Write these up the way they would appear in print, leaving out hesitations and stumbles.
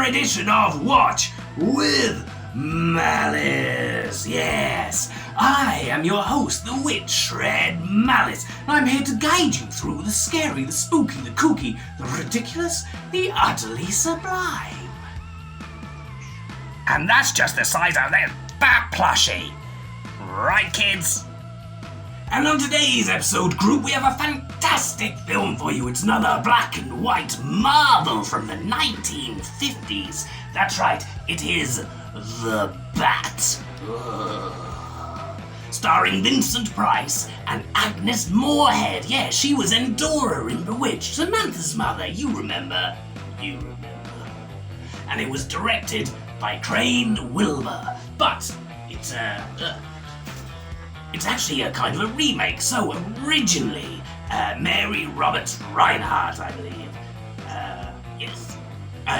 another edition of Watch with Malice. Yes, I am your host, the witchshredmalice. I'm here to guide you through the scary, the spooky, the kooky, the ridiculous, the utterly sublime. And that's just the size of this bat plushie. Right, kids? And on today's episode, group, we have a fantastic film for you. It's another black and white marvel from the 1950s. That's right, it is The Bat. Starring Vincent Price and Agnes Moorehead. Yeah, she was Endora in Bewitched, Samantha's mother, you remember. And it was directed by Crane Wilbur. But it's actually a kind of a remake. So originally, Mary Roberts Rinehart, I believe. Yes.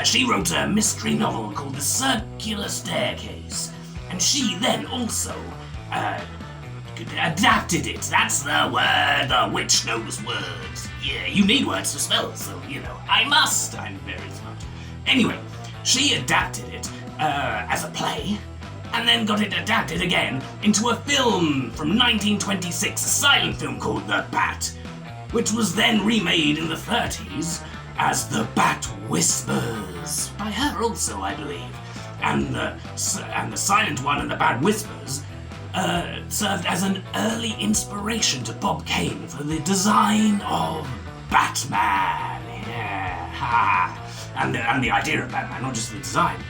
She wrote a mystery novel called The Circular Staircase. And she then also adapted it. That's the word. The witch knows words. Yeah, you need words to spell, so, I'm very smart. Anyway, she adapted it as a play, and then got it adapted again into a film from 1926, a silent film called The Bat, which was then remade in the 30s as The Bat Whispers, by her also, I believe. And the silent one and The Bat Whispers served as an early inspiration to Bob Kane for the design of Batman. Yeah, and the idea of Batman, not just the design.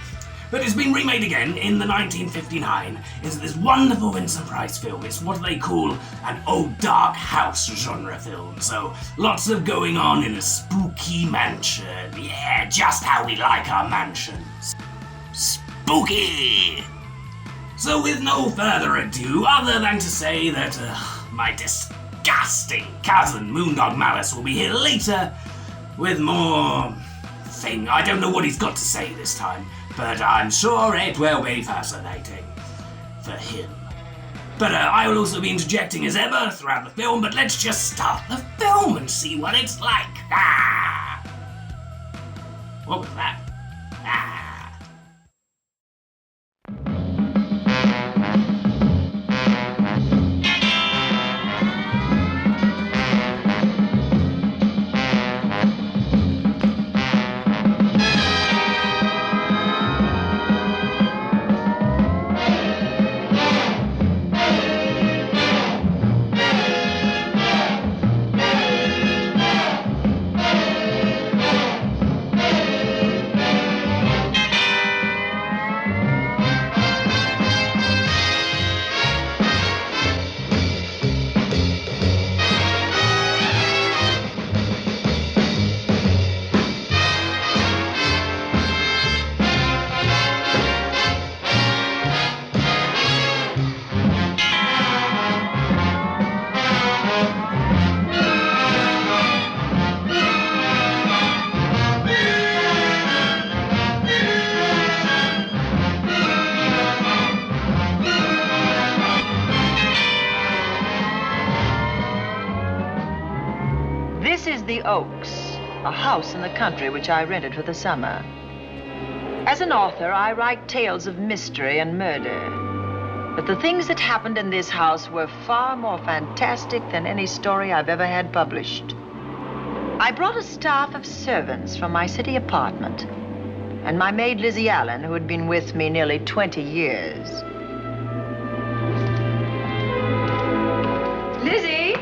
But it's been remade again in the 1959. It's this wonderful Vincent Price film. It's what they call an old dark house genre film. So lots of going on in a spooky mansion. Yeah, just how we like our mansions. Spooky! So with no further ado, other than to say that my disgusting cousin Moondog Malice will be here later with more thing. I don't know what he's got to say this time, but I'm sure it will be fascinating for him. But I will also be interjecting as ever throughout the film, but let's just start the film and see what it's like. What was that? This is the Oaks, a house in the country which I rented for the summer. As an author, I write tales of mystery and murder. But the things that happened in this house were far more fantastic than any story I've ever had published. I brought a staff of servants from my city apartment, and my maid Lizzie Allen, who had been with me nearly 20 years. Lizzie?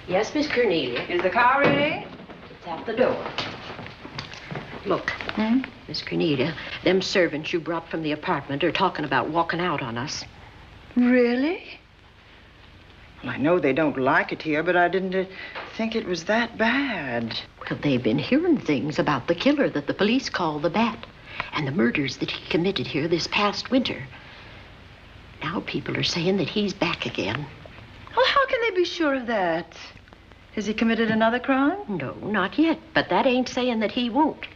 Yes, Miss Cornelia. Is the car ready? It's at the door. Look, Miss Cornelia, them servants you brought from the apartment are talking about walking out on us. Really? Well, I know they don't like it here, but I didn't think it was that bad. Well, they've been hearing things about the killer that the police call the Bat and the murders that he committed here this past winter. Now people are saying that he's back again. Well, how can they be sure of that? Has he committed another crime? No, not yet, but that ain't saying that he won't.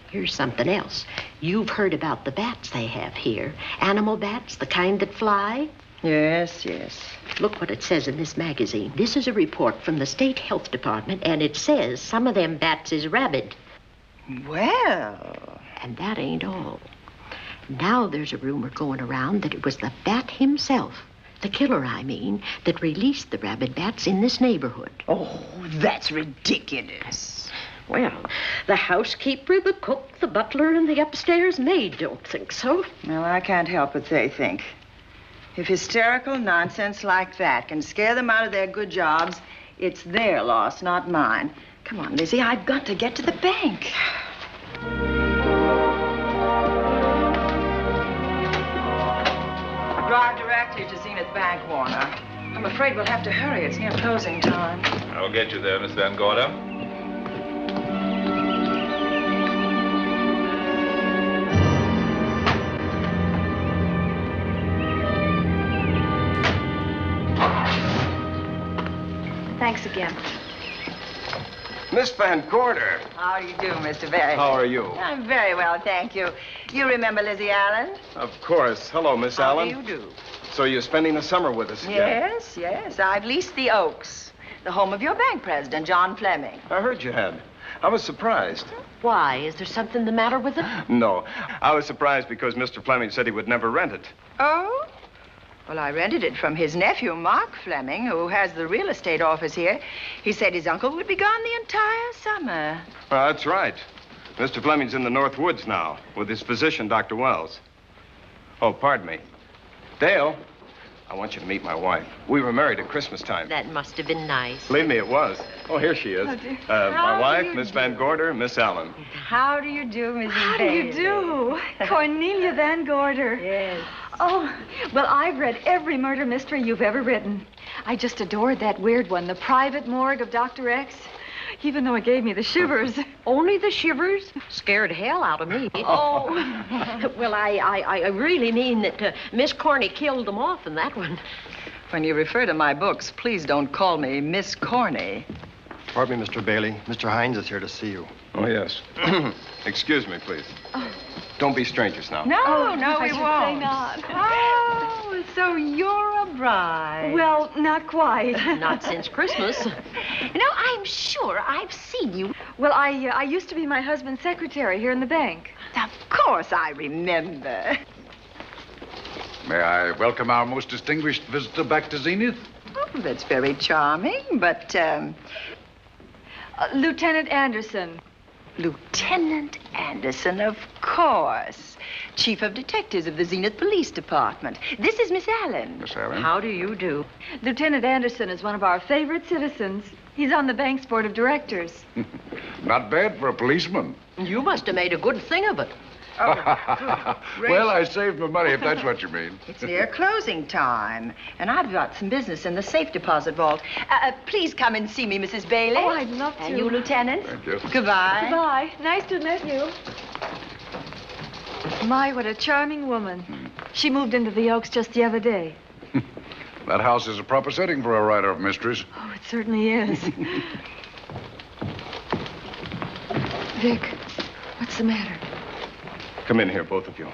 Here's something else. You've heard about the bats they have here. Animal bats, the kind that fly. Yes, yes. Look what it says in this magazine. This is a report from the State Health Department, and it says some of them bats is rabid. Well... And that ain't all. Now there's a rumor going around that it was the bat himself, the killer, I mean, that released the rabid bats in this neighborhood. Oh, that's ridiculous. Well, the housekeeper, the cook, the butler, and the upstairs maid don't think so. Well, I can't help what they think. If hysterical nonsense like that can scare them out of their good jobs, it's their loss, not mine. Come on, Lizzie, I've got to get to the bank. Drive directly to Zenith Bank, Warner. I'm afraid we'll have to hurry. It's near closing time. I'll get you there, Miss Van Gorder. Thanks again. Miss Van Gorder. How do you do, Mr. Berry? How are you? I'm very well, thank you. You remember Lizzie Allen? Of course. Hello, Miss How Allen. do you do? So you're spending the summer with us again? Yes, yes. I've leased the Oaks, the home of your bank president, John Fleming. I heard you had. I was surprised. Why? Is there something the matter with it? No. I was surprised because Mr. Fleming said he would never rent it. Oh? Well, I rented it from his nephew, Mark Fleming, who has the real estate office here. He said his uncle would be gone the entire summer. Well, that's right. Mr. Fleming's in the North Woods now with his physician, Dr. Wells. Oh, pardon me. Dale, I want you to meet my wife. We were married at Christmas time. That must have been nice. Believe me, it was. Oh, here she is. Oh, dear. My How wife, do you Miss do? Van Gorder, Miss Allen. How do you do, Mrs. How do you do? Cornelia Van Gorder. Yes. Oh, well, I've read every murder mystery you've ever written. I just adored that weird one, The Private Morgue of Dr. X, even though it gave me the shivers. Only the shivers? Scared hell out of me. Oh. Well, I really mean that Miss Corney killed them off in that one. When you refer to my books, please don't call me Miss Corney. Pardon me, Mr. Bailey. Mr. Hines is here to see you. Oh, yes. Excuse me, please. Don't be strangers now. No, Oh, no, I we should won't. say not. Oh, so you're a bride. Well, not quite. Not since Christmas. You know, I'm sure I've seen you. Well, I used to be my husband's secretary here in the bank. Of course I remember. May I welcome our most distinguished visitor back to Zenith? Oh, that's very charming, but, Lieutenant Anderson. Lieutenant Anderson, of course. Chief of Detectives of the Zenith Police Department. This is Miss Allen. Miss Allen. How do you do? Lieutenant Anderson is one of our favorite citizens. He's on the bank's board of directors. Not bad for a policeman. You must have made a good thing of it. Well, I saved my money, if that's what you mean. It's near closing time, and I've got some business in the safe deposit vault. Please come and see me, Mrs. Bailey. Oh, I'd love to. And you, Lieutenant. Thank you. Goodbye. Goodbye. Nice to meet you. My, what a charming woman. She moved into the Oaks just the other day. That house is a proper setting for a writer of mysteries. Oh, it certainly is. Vic, what's the matter? Come in here, both of you.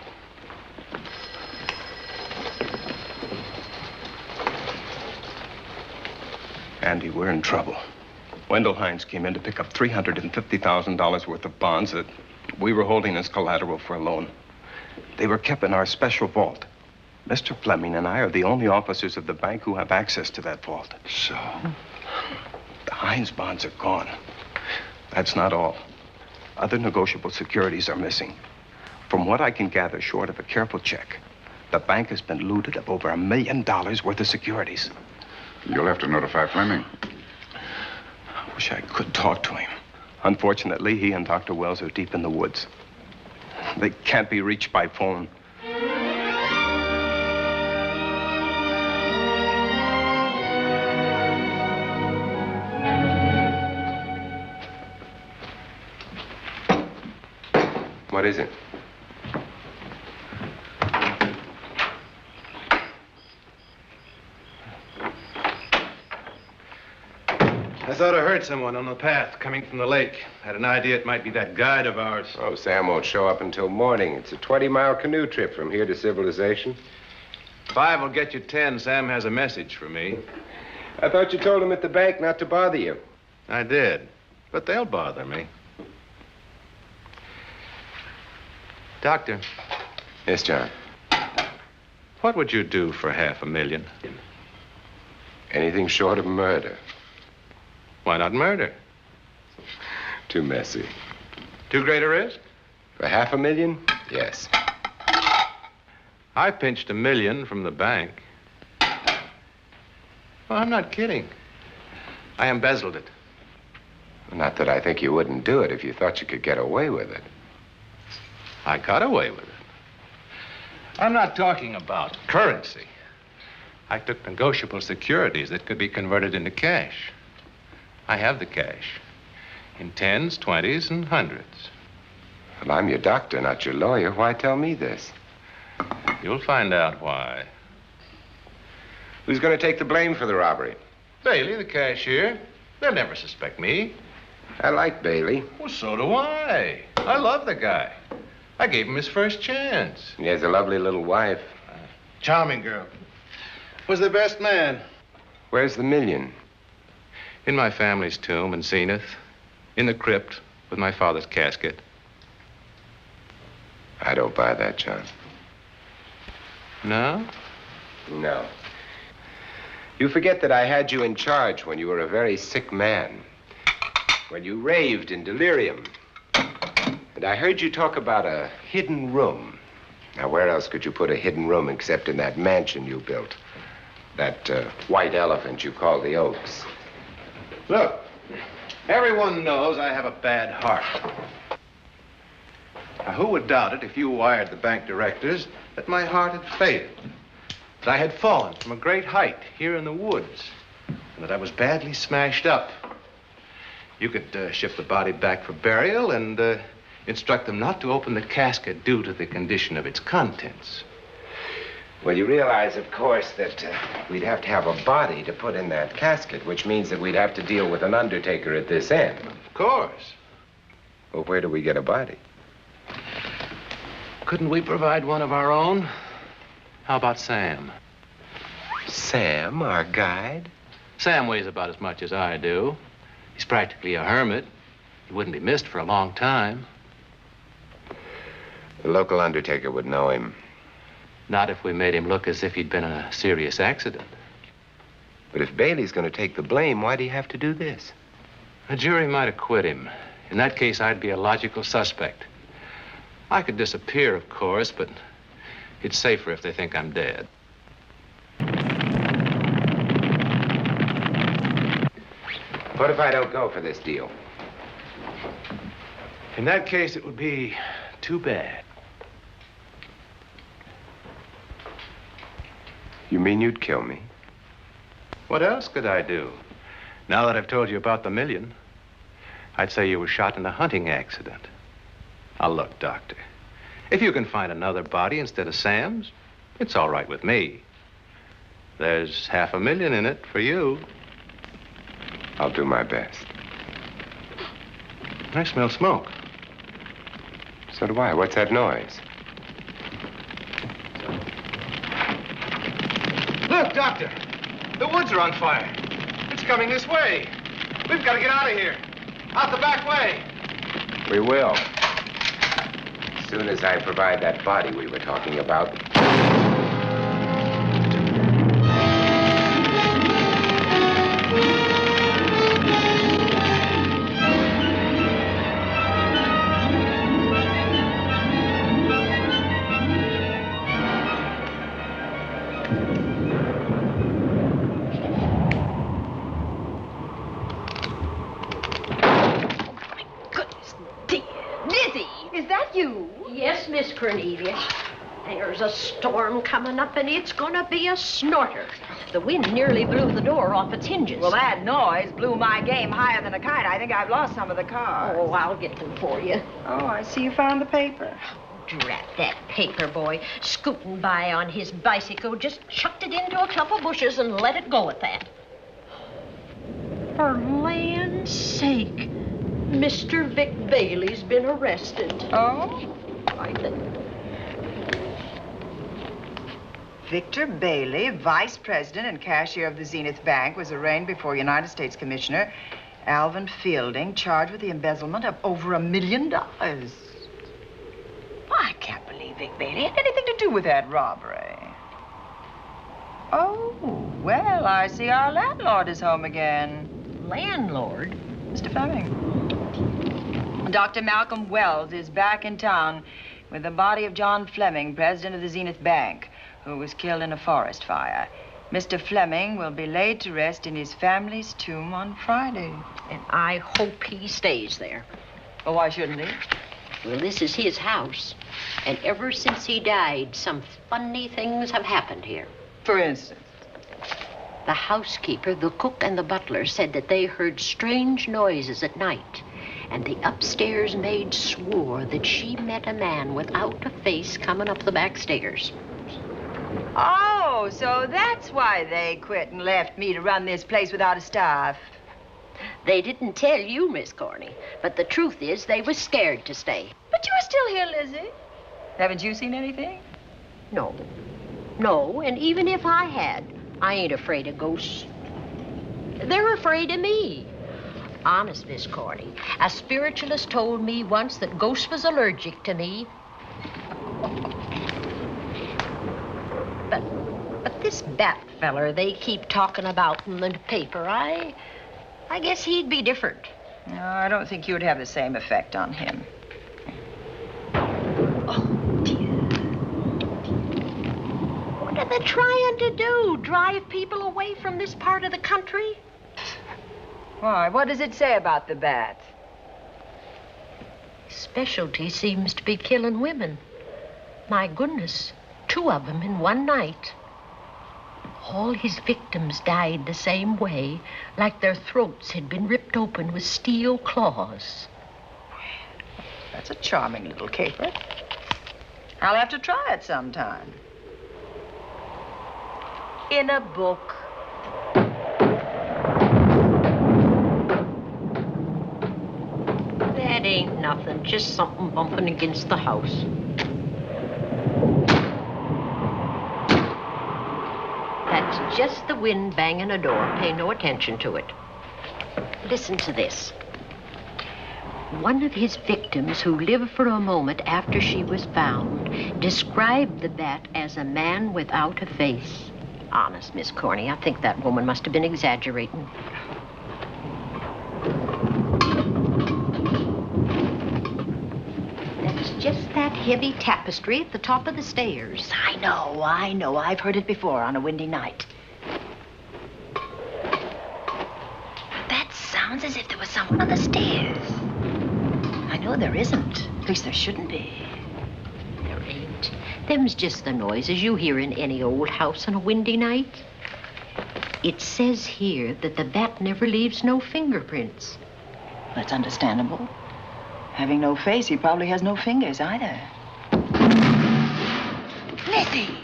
Andy, we're in trouble. Wendell Hines came in to pick up $350,000 worth of bonds that we were holding as collateral for a loan. They were kept in our special vault. Mr. Fleming and I are the only officers of the bank who have access to that vault. So? The Hines bonds are gone. That's not all. Other negotiable securities are missing. From what I can gather, short of a careful check, the bank has been looted of over $1 million worth of securities. You'll have to notify Fleming. I wish I could talk to him. Unfortunately, he and Dr. Wells are deep in the woods. They can't be reached by phone. What is it? I thought I heard someone on the path coming from the lake. Had an idea it might be that guide of ours. Oh, Sam won't show up until morning. It's a 20-mile canoe trip from here to civilization. 5 will get you 10. Sam has a message for me. I thought you told him at the bank not to bother you. I did, but they'll bother me. Doctor, Yes, John. what would you do for $500,000? Anything short of murder. Why not murder? Too messy. Too great a risk? For $500,000? Yes. I pinched $1 million from the bank. Well, I'm not kidding. I embezzled it. Not that I think you wouldn't do it if you thought you could get away with it. I got away with it. I'm not talking about currency. I took negotiable securities that could be converted into cash. I have the cash in 10s, 20s, and 100s. Well, I'm your doctor, not your lawyer. Why tell me this? You'll find out why. Who's going to take the blame for the robbery? Bailey, the cashier. They'll never suspect me. I like Bailey. Well, so do I. I love the guy. I gave him his first chance. He has a lovely little wife. Charming girl. Was the best man. Where's the $1 million? In my family's tomb in Zenith. In the crypt with my father's casket. I don't buy that, John. No? No. You forget that I had you in charge when you were a very sick man. When you raved in delirium. And I heard you talk about a hidden room. Now, where else could you put a hidden room except in that mansion you built? That white elephant you call the Oaks. Look, everyone knows I have a bad heart. Now, who would doubt it if you wired the bank directors that my heart had failed? That I had fallen from a great height here in the woods, and that I was badly smashed up. You could ship the body back for burial and instruct them not to open the casket due to the condition of its contents. Well, you realize, of course, that we'd have to have a body to put in that casket, which means that we'd have to deal with an undertaker at this end. Of course. Well, where do we get a body? Couldn't we provide one of our own? How about Sam? Sam, our guide? Sam weighs about as much as I do. He's practically a hermit. He wouldn't be missed for a long time. The local undertaker would know him. Not if we made him look as if he'd been in a serious accident. But if Bailey's going to take the blame, why'd he have to do this? A jury might acquit him. In that case, I'd be a logical suspect. I could disappear, of course, but it's safer if they think I'm dead. What if I don't go for this deal? In that case, it would be too bad. You mean you'd kill me? What else could I do? Now that I've told you about the $1 million, I'd say you were shot in a hunting accident. Now, look, Doctor, if you can find another body instead of Sam's, it's all right with me. There's $500,000 in it for you. I'll do my best. I smell smoke. So do I. What's that noise? Look, Doctor, the woods are on fire. It's coming this way. We've got to get out of here. Out the back way. We will. As soon as I provide that body we were talking about. Miss Cornelius. There's a storm coming up, and it's gonna be a snorter. The wind nearly blew the door off its hinges. Well, that noise blew my game higher than a kite. I think I've lost some of the cars. Oh, I'll get them for you. Oh, I see you found the paper. Drat that paper boy. Scooting by on his bicycle, just chucked it into a clump of bushes and let it go at that. For land's sake. Mr. Vic Bailey's been arrested. Oh? I think. Victor Bailey, vice president and cashier of the Zenith Bank, was arraigned before United States Commissioner Alvin Fielding, charged with the embezzlement of over $1 million. I can't Vic Bailey had anything to do with that robbery. Oh, well, I see our landlord is home again. Landlord? Mr. Fleming. Dr. Malcolm Wells is back in town with the body of John Fleming, president of the Zenith Bank, who was killed in a forest fire. Mr. Fleming will be laid to rest in his family's tomb on Friday. And I hope he stays there. Well, why shouldn't he? Well, this is his house. And ever since he died, some funny things have happened here. For instance? The housekeeper, the cook, and the butler said that they heard strange noises at night. And the upstairs maid swore that she met a man without a face coming up the back stairs. Oh, so that's why they quit and left me to run this place without a staff. They didn't tell you, Miss Corney, but the truth is they were scared to stay. But you're still here, Lizzie. Haven't you seen anything? No. No, and even if I had, I ain't afraid of ghosts. They're afraid of me. Honest, Miss Corney, a spiritualist told me once that ghosts was allergic to me. But this Bat feller they keep talking about in the paper, I guess he'd be different. No, I don't think you would have the same effect on him. Oh, dear. What are they trying to do? Drive people away from this part of the country? Why, what does it say about the Bat? Specialty seems to be killing women. My goodness, 2 of them in one night. All his victims died the same way, like their throats had been ripped open with steel claws. That's a charming little caper. I'll have to try it sometime. In a book. That ain't nothing, just something bumping against the house. That's just the wind banging a door. Pay no attention to it. Listen to this. One of his victims, who lived for a moment after she was found, described the Bat as a man without a face. Honest, Miss Corney, I think that woman must have been exaggerating. That's just that heavy tapestry at the top of the stairs. I know. I've heard it before on a windy night. That sounds as if there was someone on the stairs. I know there isn't. At least there shouldn't be. There ain't. Them's just the noises you hear in any old house on a windy night. It says here that the Bat never leaves no fingerprints. That's understandable. Having no face, he probably has no fingers either. Lizzie!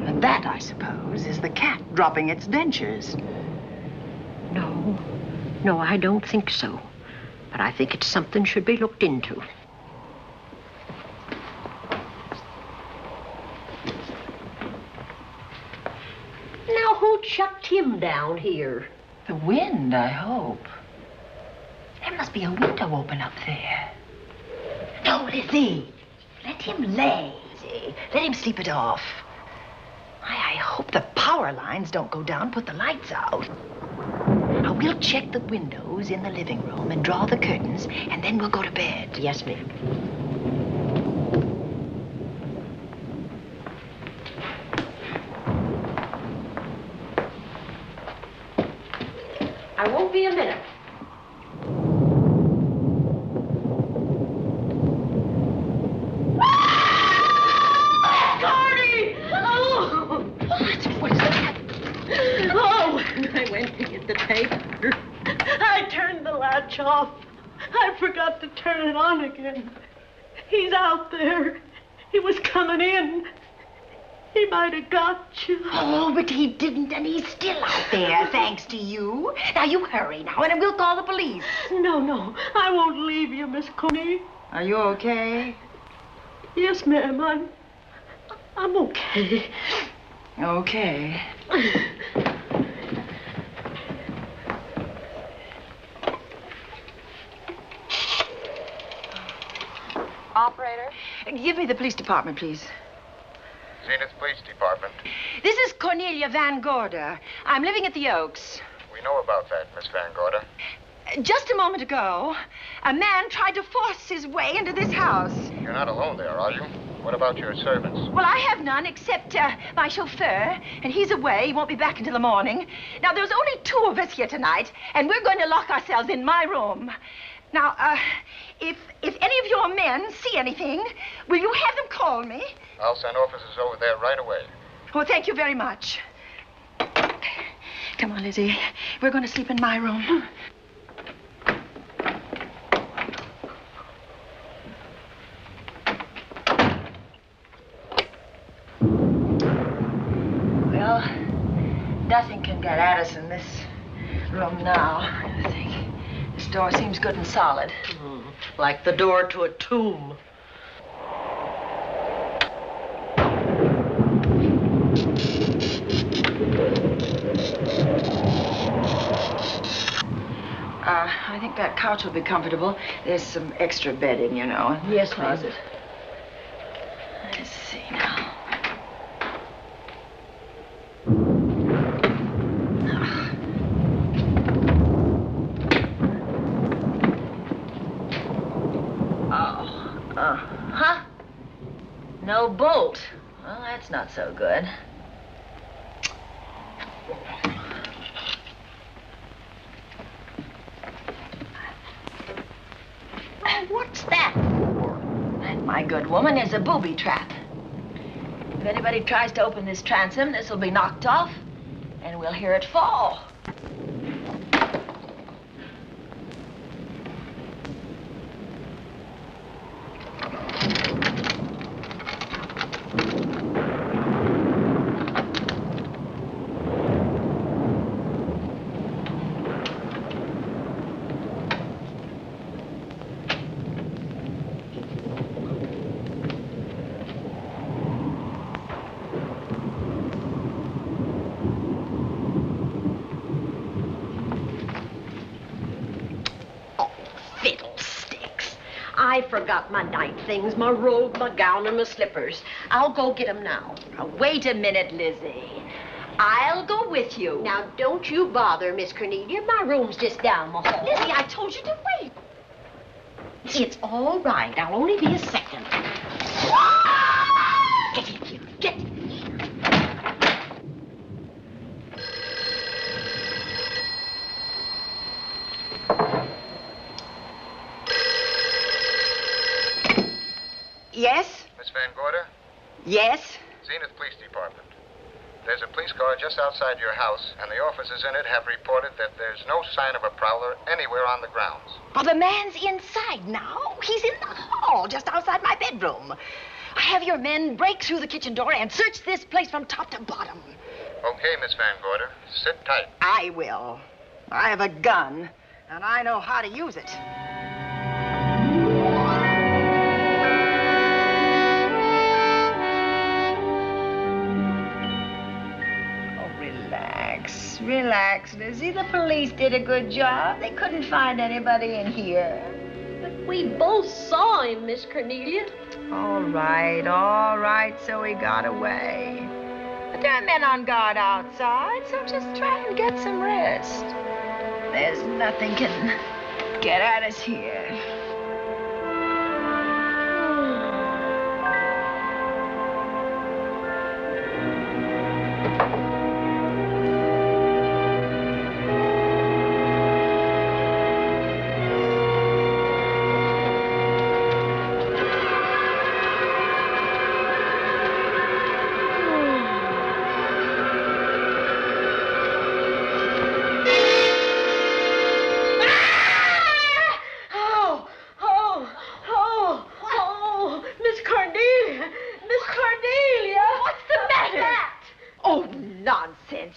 And that, I suppose, is the cat dropping its dentures. No, I don't think so. But I think it's something should be looked into. Now, who chucked him down here? The wind, I hope. There must be a window open up there. No, Lizzie. Let him lay. Lizzie. Let him sleep it off. I hope the power lines don't go down, put the lights out. Now, we'll check the windows in the living room and draw the curtains, and then we'll go to bed. Yes, ma'am. I won't be a minute. Gordy! Oh! What is that? Oh, when I went to get the paper, I turned the latch off. I forgot to turn it on again. He's out there. He was coming in. He might have got you. Oh, but he didn't, and he's still out there, thanks to you. Now, you hurry now, and we'll call the police. No, I won't leave you, Miss Coney. Are you okay? Yes, ma'am, I'm okay. Okay. Give me the police department, please. Zenith Police Department. This is Cornelia Van Gorder. I'm living at the Oaks. We know about that, Miss Van Gorder. Just a moment ago, a man tried to force his way into this house. You're not alone there, are you? What about your servants? Well, I have none except my chauffeur, and he's away. He won't be back until the morning. Now, there's only 2 of us here tonight, and we're going to lock ourselves in my room. Now, if any of your men see anything, will you have them call me? I'll send officers over there right away. Well, thank you very much. Come on, Lizzie. We're going to sleep in my room. Well, nothing can get at us in this room now, I think. This door seems good and solid. Like the door to a tomb. I think that couch will be comfortable. There's some extra bedding, you know. Yes, closet. Let's see now. Huh? No bolt. Well, that's not so good. Oh, what's that for? That, my good woman, is a booby trap. If anybody tries to open this transom, this will be knocked off, and we'll hear it fall. I forgot my night things, my robe, my gown, and my slippers. I'll go get them now. Now, wait a minute, Lizzie. I'll go with you. Now, don't you bother, Miss Cornelia. My room's just down the hall. Lizzie, I told you to wait. It's all right. I'll only be a second. Get in here. Get in here. Yes? Miss Van Gorder? Yes? Zenith Police Department. There's a police car just outside your house, and the officers in it have reported that there's no sign of a prowler anywhere on the grounds. Oh, the man's inside now. He's in the hall, just outside my bedroom. Have your men break through the kitchen door and search this place from top to bottom. Okay, Miss Van Gorder. Sit tight. I will. I have a gun, and I know how to use it. Relax, Lizzie. The police did a good job. They couldn't find anybody in here. But we both saw him, Miss Cornelia. All right, so he got away. But there are men on guard outside, so just try and get some rest. There's nothing can get at us here.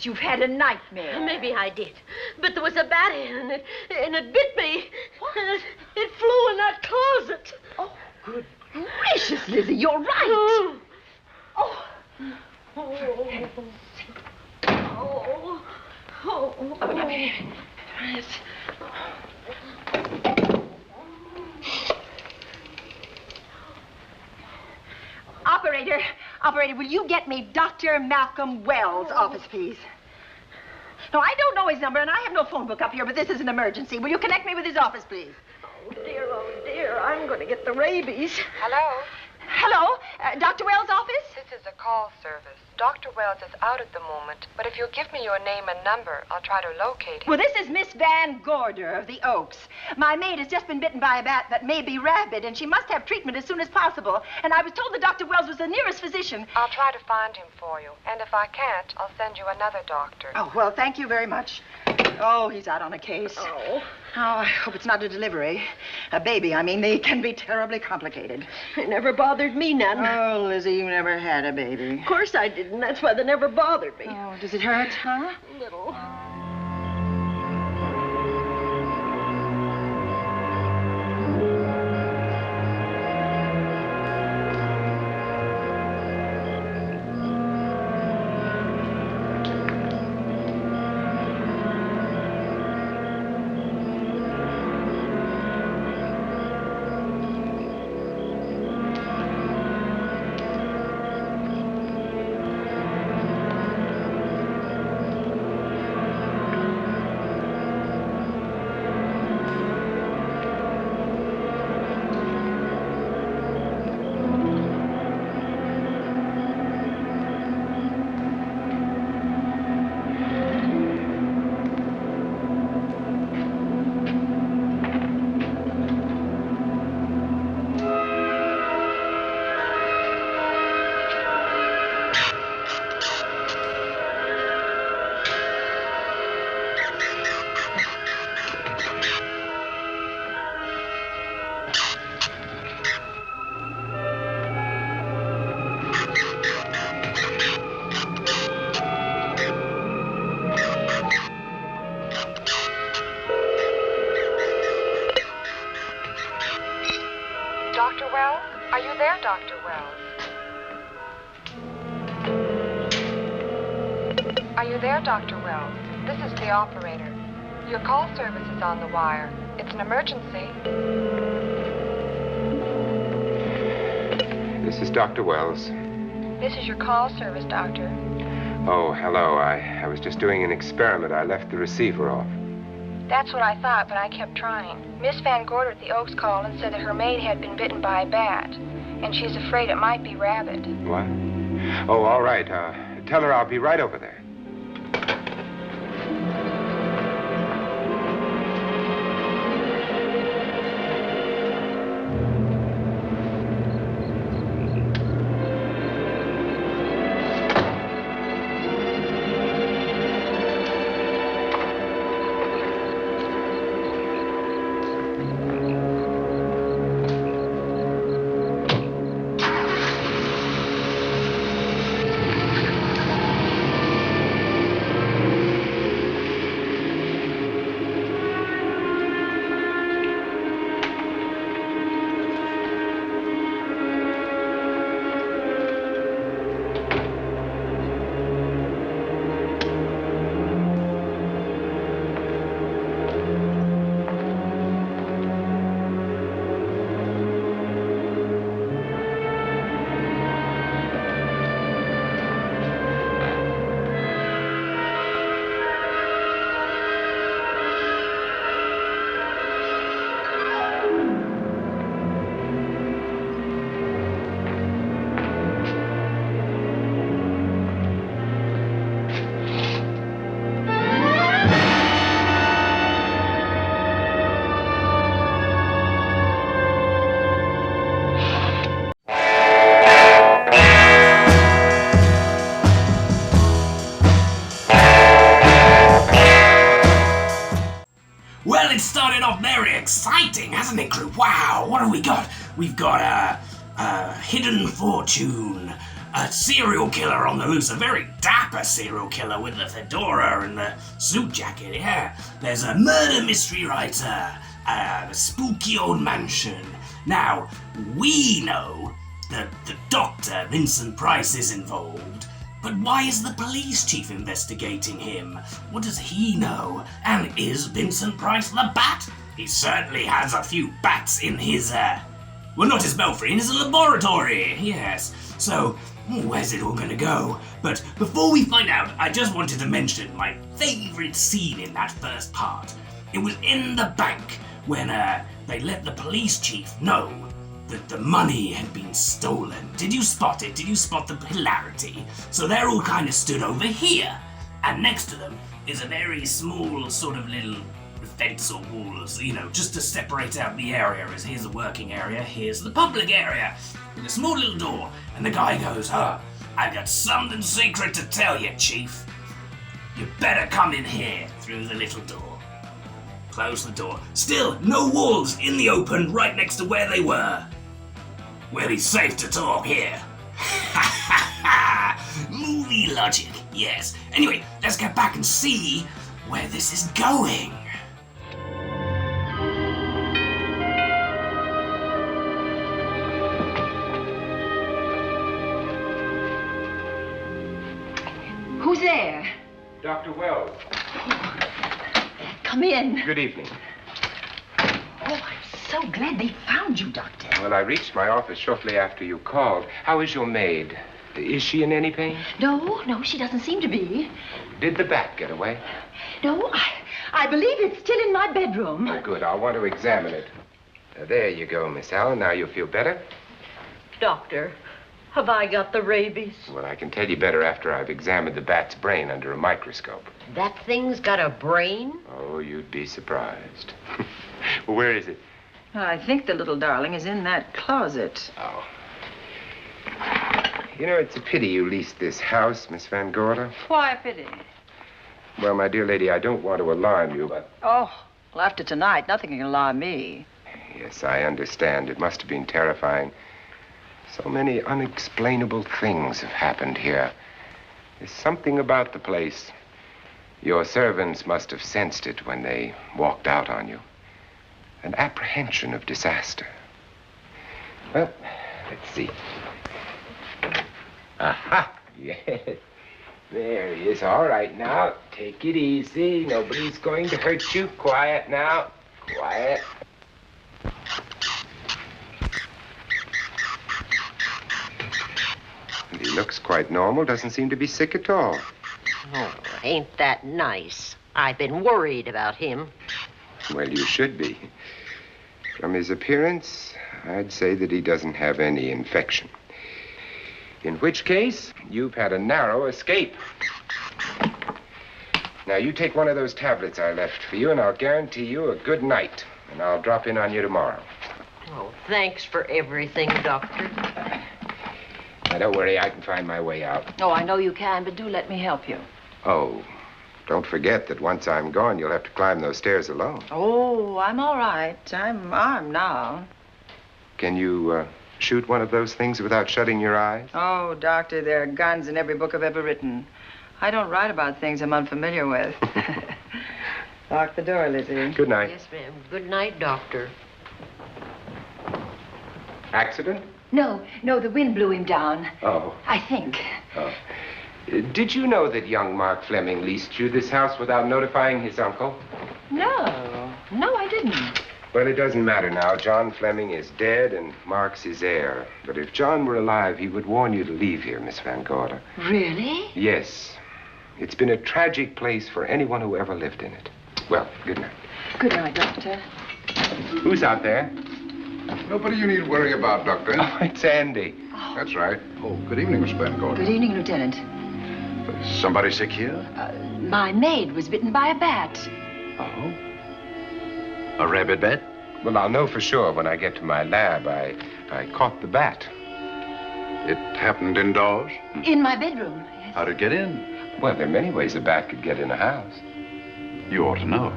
You've had a nightmare. Maybe I did. But there was a bat in it, and it bit me. What? And it flew in that closet. Oh, good gracious, Lizzie, you're right. Oh. Operator, will you get me Dr. Malcolm Wells' office, please? No, I don't know his number, and I have no phone book up here, but this is an emergency. Will you connect me with his office, please? Oh, dear, I'm going to get the rabies. Hello? Hello? Dr. Wells' office? This is a call service. Dr. Wells is out at the moment, but if you'll give me your name and number, I'll try to locate him. Well, this is Miss Van Gorder of the Oaks. My maid has just been bitten by a bat that may be rabid, and she must have treatment as soon as possible. And I was told that Dr. Wells was the nearest physician. I'll try to find him for you, and if I can't, I'll send you another doctor. Oh, well, thank you very much. Oh, he's out on a case. Oh, I hope it's not a delivery. A baby, I mean. They can be terribly complicated. It never bothered me none. Oh, Lizzie, you never had a baby. Of course I didn't. That's why they never bothered me. Oh, does it hurt, huh? A little. Dr. Wells? Are you there, Dr. Wells? Are you there, Dr. Wells? This is the operator. Your call service is on the wire. It's an emergency. This is Dr. Wells. This is your call service, Doctor. Oh, hello. I was just doing an experiment. I left the receiver off. That's what I thought, but I kept trying. Miss Van Gorder at the Oaks called and said that her maid had been bitten by a bat, and she's afraid it might be rabid. What? Oh, all right. Tell her I'll be right over there. Well, it started off very exciting, hasn't it, crew? Wow, what have we got? We've got a hidden fortune, a serial killer on the loose, a very dapper serial killer with the fedora and the suit jacket, yeah. There's a murder mystery writer, a spooky old mansion. Now, we know that the doctor, Vincent Price, is involved. But why is the police chief investigating him? What does he know? And is Vincent Price the bat? He certainly has a few bats in his, well, not his belfry, in his laboratory, yes. So, where's it all gonna go? But before we find out, I just wanted to mention my favorite scene in that first part. It was in the bank when they let the police chief know that the money had been stolen. Did you spot it? Did you spot the hilarity? So they're all kind of stood over here, and next to them is a very small sort of little fence or walls, you know, just to separate out the area, as here's the working area, here's the public area, with a small little door. And the guy goes, I've got something secret to tell you, Chief. You better come in here through the little door. Close the door. Still, no walls, in the open, right next to where they were. We'll be safe to talk here. Movie logic, yes. Anyway, let's get back and see where this is going. Who's there? Dr. Wells. Come in. Good evening. Oh, I'm so glad they found you, Doctor. Well, I reached my office shortly after you called. How is your maid? Is she in any pain? No, she doesn't seem to be. Did the bat get away? No, I believe it's still in my bedroom. Oh, good. I'll want to examine it. There you go, Miss Allen. Now you feel better? Doctor, have I got the rabies? Well, I can tell you better after I've examined the bat's brain under a microscope. That thing's got a brain? Oh, you'd be surprised. Well, where is it? I think the little darling is in that closet. Oh. You know, it's a pity you leased this house, Miss Van Gorder. Why a pity? Well, my dear lady, I don't want to alarm you, but... Oh, well, after tonight, nothing can alarm me. Yes, I understand. It must have been terrifying. So many unexplainable things have happened here. There's something about the place. Your servants must have sensed it when they walked out on you. An apprehension of disaster. Well, let's see. Aha! Yes. There he is. All right, now. Take it easy. Nobody's going to hurt you. Quiet now. Quiet. And he looks quite normal. Doesn't seem to be sick at all. Oh, ain't that nice? I've been worried about him. Well, you should be. From his appearance, I'd say that he doesn't have any infection. In which case, you've had a narrow escape. Now, you take one of those tablets I left for you, and I'll guarantee you a good night. And I'll drop in on you tomorrow. Oh, thanks for everything, Doctor. Now, don't worry, I can find my way out. Oh, I know you can, but do let me help you. Oh, don't forget that once I'm gone, you'll have to climb those stairs alone. Oh, I'm all right. I'm armed now. Can you shoot one of those things without shutting your eyes? Oh, Doctor, there are guns in every book I've ever written. I don't write about things I'm unfamiliar with. Lock the door, Lizzie. Good night. Yes, ma'am. Good night, Doctor. Accident? No, the wind blew him down. Oh. I think. Oh. Did you know that young Mark Fleming leased you this house without notifying his uncle? No, I didn't. Well, it doesn't matter now. John Fleming is dead and Mark's his heir. But if John were alive, he would warn you to leave here, Miss Van Gorder. Really? Yes. It's been a tragic place for anyone who ever lived in it. Well, good night. Good night, Doctor. Who's out there? Nobody you need worry about, Doctor. Oh, it's Andy. That's right. Oh, good evening, Miss Van Gorder. Good evening, Lieutenant. Somebody sick here? My maid was bitten by a bat. Oh? A rabid bat? Well, I'll know for sure when I get to my lab. I caught the bat. It happened indoors? In my bedroom. Yes. How'd it get in? Well, there are many ways a bat could get in a house. You ought to know.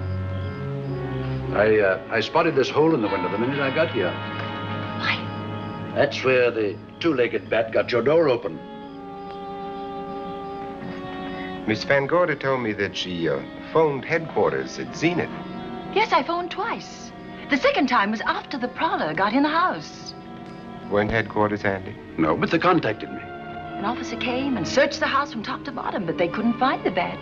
I spotted this hole in the window the minute I got here. Why? That's where the two-legged bat got your door open. Miss Van Gorder told me that she phoned headquarters at Zenith. Yes, I phoned twice. The second time was after the prowler got in the house. Weren't headquarters, Andy? No, but they contacted me. An officer came and searched the house from top to bottom, but they couldn't find the bat.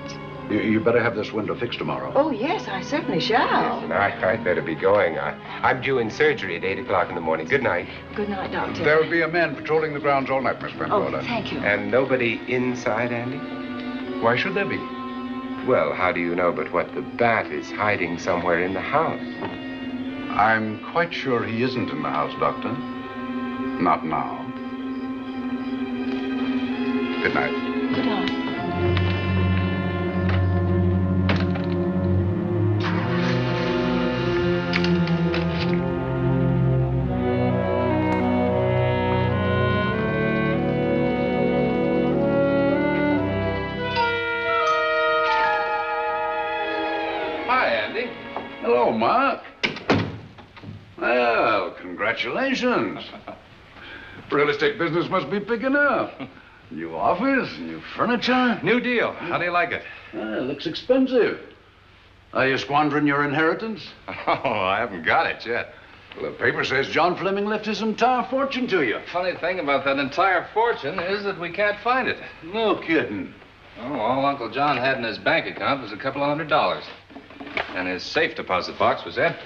You better have this window fixed tomorrow. Oh, yes, I certainly shall. And I'd better be going. I'm due in surgery at 8 o'clock in the morning. Good night. Good night, Doctor. There will be a man patrolling the grounds all night, Miss Van Oh, Gorder. thank you. And nobody inside, Andy? Why should there be? Well, how do you know but what the bat is hiding somewhere in the house? I'm quite sure he isn't in the house, Doctor. Not now. Good night. Good night. Hi, Andy. Hello, Mark. Well, congratulations. Real estate business must be picking up. New office, new furniture. New deal. How do you like it? It looks expensive. Are you squandering your inheritance? Oh, I haven't got it yet. Well, the paper says John Fleming left his entire fortune to you. Funny thing about that entire fortune is that we can't find it. No kidding. Oh, all Uncle John had in his bank account was a couple of $100. And his safe deposit box was empty.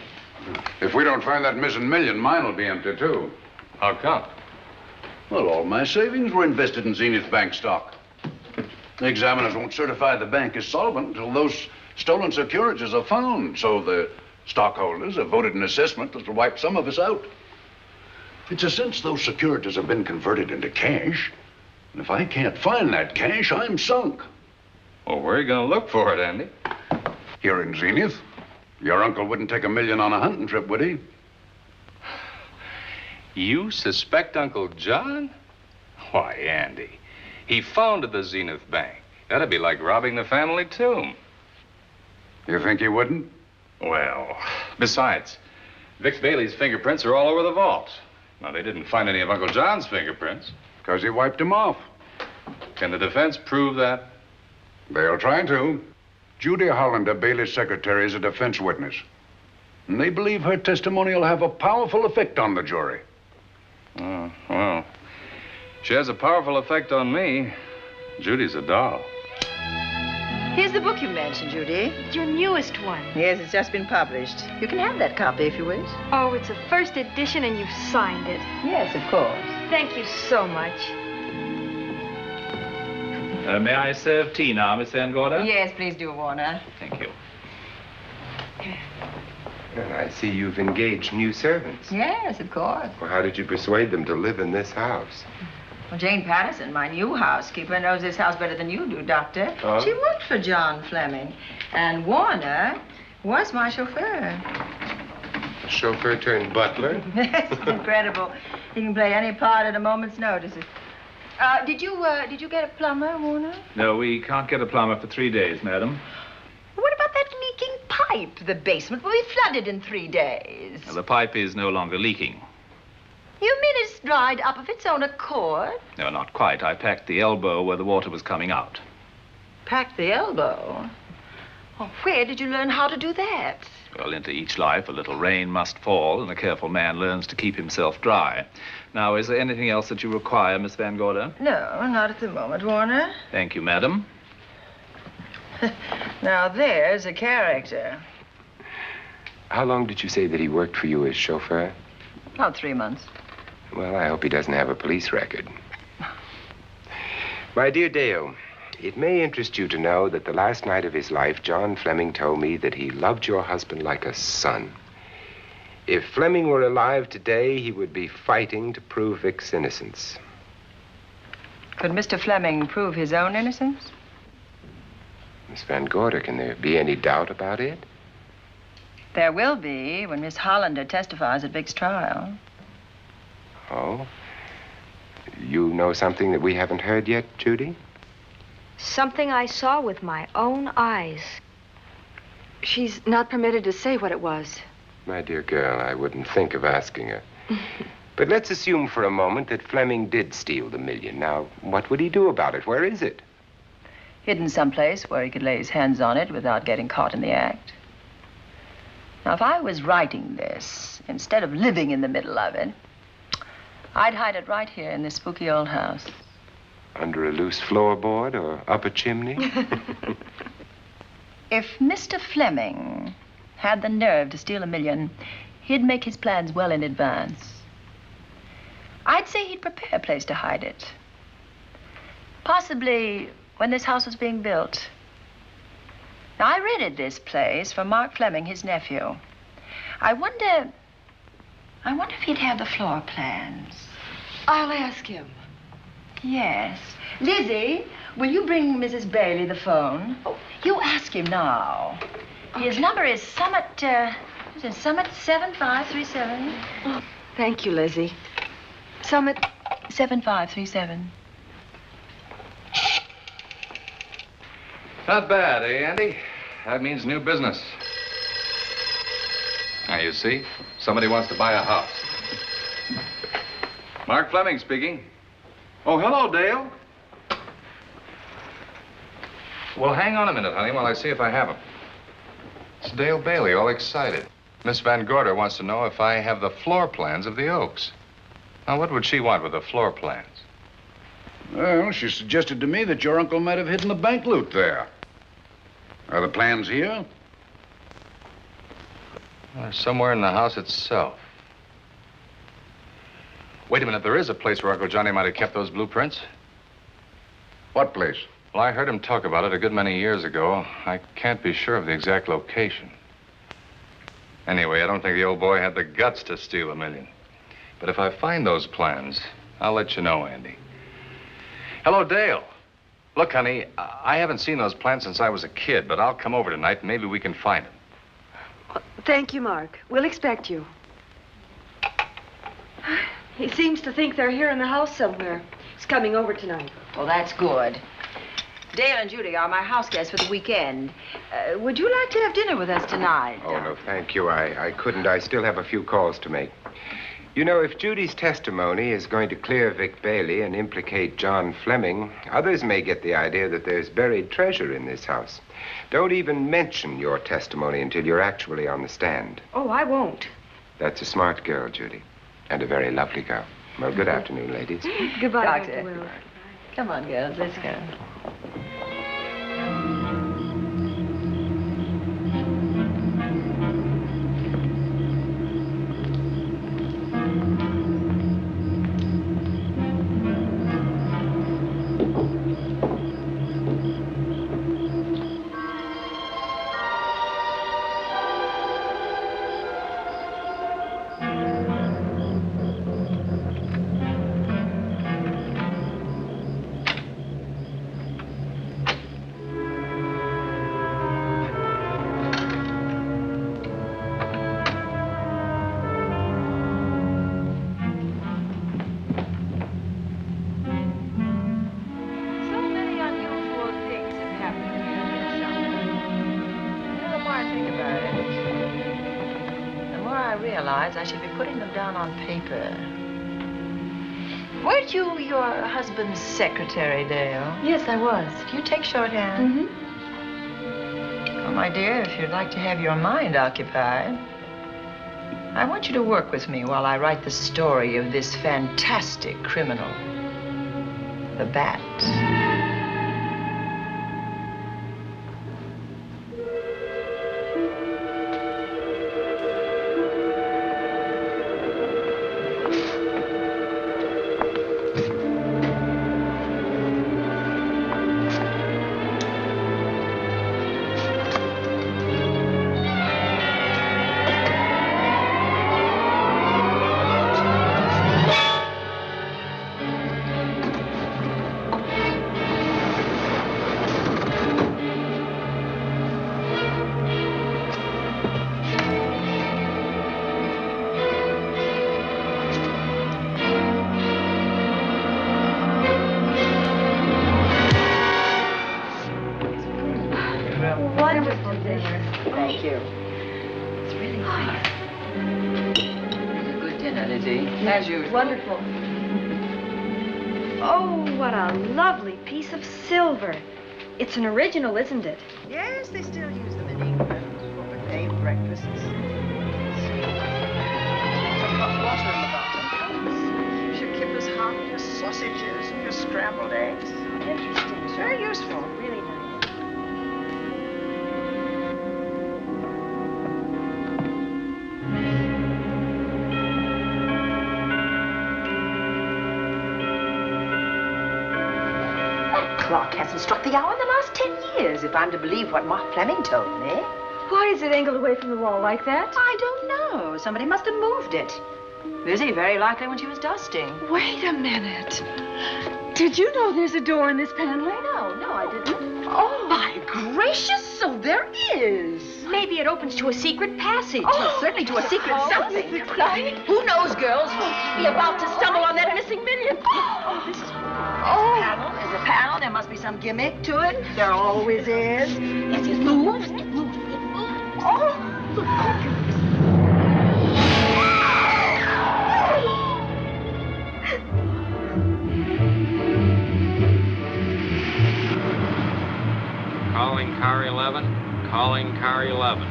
If we don't find that missing million, mine will be empty, too. How come? Well, all my savings were invested in Zenith Bank stock. The examiners won't certify the bank as solvent until those stolen securities are found. So the stockholders have voted an assessment that will wipe some of us out. It's a since those securities have been converted into cash. And if I can't find that cash, I'm sunk. Well, where are you going to look for it, Andy? Here in Zenith. Your uncle wouldn't take $1 million on a hunting trip, would he? You suspect Uncle John? Why, Andy, he founded the Zenith Bank. That'd be like robbing the family tomb. You think he wouldn't? Well, besides, Vic Bailey's fingerprints are all over the vault. Now, they didn't find any of Uncle John's fingerprints. Because he wiped him off. Can the defense prove that? They'll try to. Judy Hollander, Bailey's secretary, is a defense witness. And they believe her testimony will have a powerful effect on the jury. Oh, well, she has a powerful effect on me. Judy's a doll. Here's the book you mentioned, Judy. It's your newest one. Yes, it's just been published. You can have that copy if you wish. Oh, it's a first edition and you've signed it. Yes, of course. Thank you so much. May I serve tea now, Miss Van Gorder? Yes, please do, Warner. Thank you. Well, I see you've engaged new servants. Yes, of course. Well, how did you persuade them to live in this house? Well, Jane Patterson, my new housekeeper, knows this house better than you do, Doctor. Oh? She worked for John Fleming. And Warner was my chauffeur. Chauffeur turned butler? It's incredible. He can play any part at a moment's notice. Did you get a plumber, Warner? No, we can't get a plumber for 3 days, madam. What about that leaking pipe? The basement will be flooded in 3 days. The pipe is no longer leaking. You mean it's dried up of its own accord? No, not quite. I packed the elbow where the water was coming out. Packed the elbow? Oh, where did you learn how to do that? Well, into each life, a little rain must fall, and a careful man learns to keep himself dry. Now, is there anything else that you require, Miss Van Gorder? No, not at the moment, Warner. Thank you, madam. Now, there's a character. How long did you say that he worked for you as chauffeur? About 3 months. Well, I hope he doesn't have a police record. My dear Dale, it may interest you to know that the last night of his life, John Fleming told me that he loved your husband like a son. If Fleming were alive today, he would be fighting to prove Vic's innocence. Could Mr. Fleming prove his own innocence? Miss Van Gorder, can there be any doubt about it? There will be when Miss Hollander testifies at Vic's trial. Oh? You know something that we haven't heard yet, Judy? Something I saw with my own eyes. She's not permitted to say what it was. My dear girl, I wouldn't think of asking her. But let's assume for a moment that Fleming did steal the $1 million. Now, what would he do about it? Where is it? Hidden someplace where he could lay his hands on it without getting caught in the act. Now, if I was writing this, instead of living in the middle of it, I'd hide it right here in this spooky old house. Under a loose floorboard or up a chimney? If Mr. Fleming had the nerve to steal $1 million, he'd make his plans well in advance. I'd say he'd prepare a place to hide it. Possibly when this house was being built. Now, I rented this place from Mark Fleming, his nephew. I wonder if he'd have the floor plans. I'll ask him. Yes. Lizzie, will you bring Mrs. Bailey the phone? Oh, you ask him now. Okay. His number is Summit 7537. Oh, thank you, Lizzie. Summit 7537. Not bad, eh, Andy? That means new business. Now, you see, somebody wants to buy a house. Mark Fleming speaking. Oh, hello, Dale. Well, hang on a minute, honey, while I see if I have him. It's Dale Bailey, all excited. Miss Van Gorder wants to know if I have the floor plans of the Oaks. Now, what would she want with the floor plans? Well, she suggested to me that your uncle might have hidden the bank loot there. Are the plans here? Well, they're somewhere in the house itself. Wait a minute, there is a place where Uncle Johnny might have kept those blueprints. What place? Well, I heard him talk about it a good many years ago. I can't be sure of the exact location. Anyway, I don't think the old boy had the guts to steal $1 million. But if I find those plans, I'll let you know, Andy. Hello, Dale. Look, honey, I haven't seen those plans since I was a kid, but I'll come over tonight and maybe we can find them. Thank you, Mark. We'll expect you. He seems to think they're here in the house somewhere. He's coming over tonight. Well, that's good. Dale and Judy are my house guests for the weekend. Would you like to have dinner with us tonight? Oh, no, thank you. I couldn't. I still have a few calls to make. You know, if Judy's testimony is going to clear Vic Bailey and implicate John Fleming, others may get the idea that there's buried treasure in this house. Don't even mention your testimony until you're actually on the stand. Oh, I won't. That's a smart girl, Judy, and a very lovely girl. Well, good afternoon, ladies. Goodbye, Doctor. Dr. Will. Come on, girls, let's go. I should be putting them down on paper. Weren't you your husband's secretary, Dale? Yes, I was. Do you take shorthand? Well, my dear, if you'd like to have your mind occupied, I want you to work with me while I write the story of this fantastic criminal, the Bat. Wonderful. Oh, what a lovely piece of silver. It's an original, isn't it? Yes, they still use them in England for buffet breakfasts. Some hot water in the bottom. Should keep us hot, your sausages and your scrambled eggs. Interesting. It's very useful. Really nice. clock hasn't struck the hour in the last 10 years, if I'm to believe what Mark Fleming told me. Why is it angled away from the wall like that? I don't know. Somebody must have moved it. Lizzie, very likely when she was dusting. Wait a minute. Did you know there's a door in this paneling? No, I didn't. Oh, my gracious, so there is. Maybe it opens to a secret passage. Oh, certainly to a secret something. Who knows, girls? We'll be about to stumble on that missing million. Oh, this is... Oh. There's a panel. There must be some gimmick to it. There always is. Yes, it moves. It moves. It moves. Oh. Calling car 11. Calling car 11.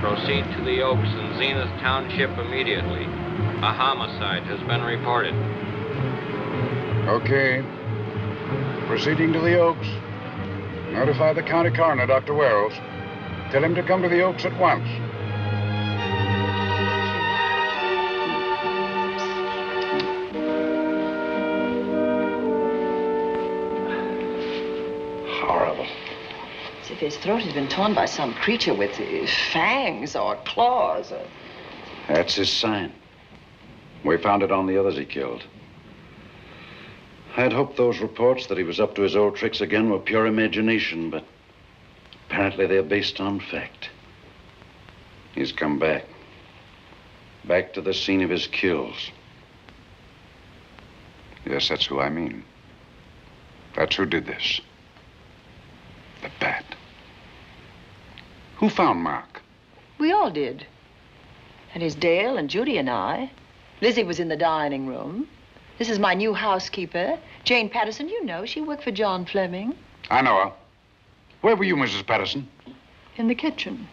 Proceed to the Oaks in Zenith Township immediately. A homicide has been reported. Okay. Proceeding to the Oaks. Notify the county coroner, Dr. Wells. Tell him to come to the Oaks at once. Horrible. As if his throat had been torn by some creature with fangs or claws. That's his sign. We found it on the others he killed. I'd hoped those reports that he was up to his old tricks again were pure imagination, but apparently they're based on fact. He's come back. Back to the scene of his kills. Yes, that's who I mean. That's who did this. The bat. Who found Mark? We all did. And his Dale and Judy and I. Lizzie was in the dining room. This is my new housekeeper, Jane Patterson. You know, she worked for John Fleming. I know her. Where were you, Mrs. Patterson? In the kitchen,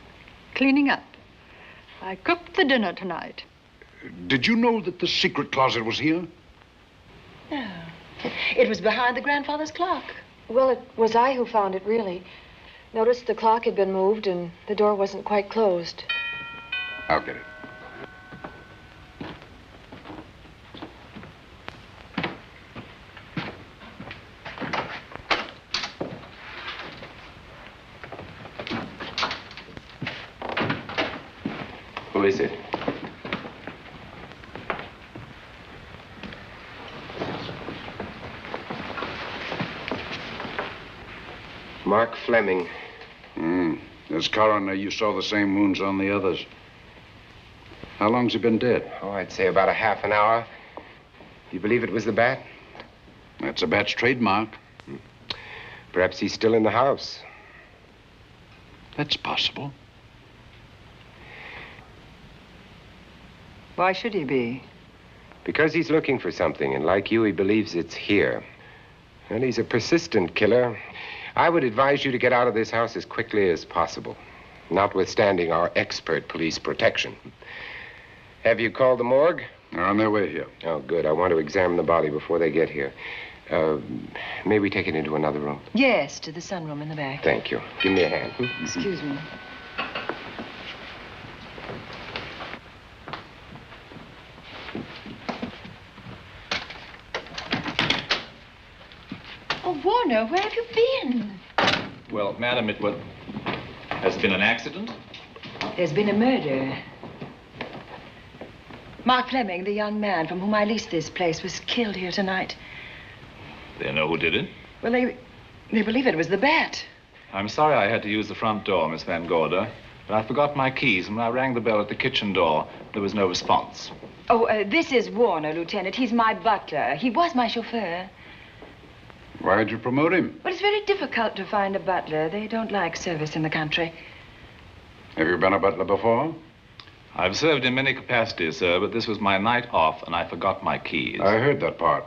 cleaning up. I cooked the dinner tonight. Did you know that the secret closet was here? No. It was behind the grandfather's clock. Well, it was I who found it, really. Noticed the clock had been moved and the door wasn't quite closed. I'll get it. Who is it? Mark Fleming. As coroner, you saw the same wounds on the others. How long's he been dead? Oh, I'd say about a half an hour. You believe it was the bat? That's a bat's trademark. Perhaps he's still in the house. That's possible. Why should he be? Because he's looking for something, and like you, he believes it's here. And he's a persistent killer. I would advise you to get out of this house as quickly as possible, notwithstanding our expert police protection. Have you called the morgue? They're on their way here. Oh, good. I want to examine the body before they get here. May we take it into another room? Yes, to the sunroom in the back. Thank you. Give me a hand. Excuse me. Oh, Warner, where have you been? Well, madam, has been an accident? There's been a murder. Mark Fleming, the young man from whom I leased this place, was killed here tonight. They know who did it? Well, they believe it was the bat. I'm sorry I had to use the front door, Miss Van Gorder, but I forgot my keys, and when I rang the bell at the kitchen door, there was no response. Oh, this is Warner, Lieutenant. He's my butler. He was my chauffeur. Why'd you promote him? But it's very difficult to find a butler. They don't like service in the country. Have you been a butler before? I've served in many capacities, sir, but this was my night off, and I forgot my keys. I heard that part.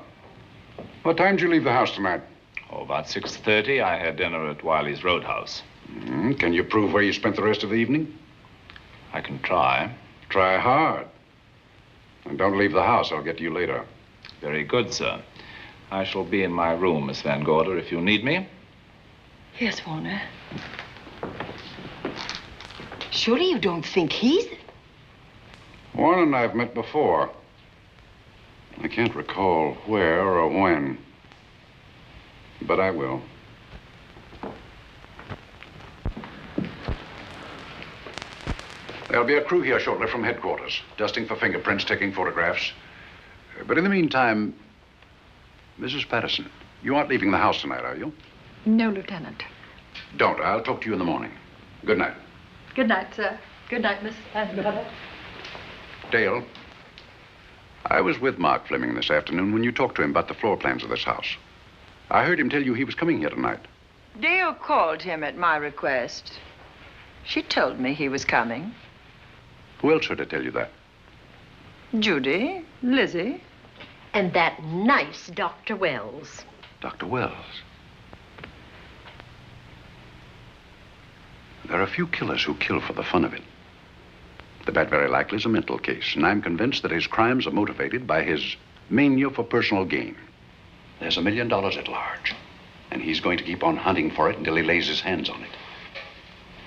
What time did you leave the house tonight? Oh, about 6:30. I had dinner at Wiley's Roadhouse. Can you prove where you spent the rest of the evening? I can try. Try hard. And don't leave the house. I'll get to you later. Very good, sir. I shall be in my room, Miss Van Gorder, if you need me. Yes, Warner. Surely you don't think he's... Warren and I have met before. I can't recall where or when. But I will. There'll be a crew here shortly from headquarters, dusting for fingerprints, taking photographs. But in the meantime, Mrs. Patterson, you aren't leaving the house tonight, are you? No, Lieutenant. Don't. I'll talk to you in the morning. Good night. Good night, sir. Good night, Miss Anne. Dale, I was with Mark Fleming this afternoon when you talked to him about the floor plans of this house. I heard him tell you he was coming here tonight. Dale called him at my request. She told me he was coming. Who else heard her tell you that? Judy, Lizzie. And that nice Dr. Wells. Dr. Wells. There are a few killers who kill for the fun of it. That very likely is a mental case, and I'm convinced that his crimes are motivated by his mania for personal gain. There's $1 million at large, and he's going to keep on hunting for it until he lays his hands on it.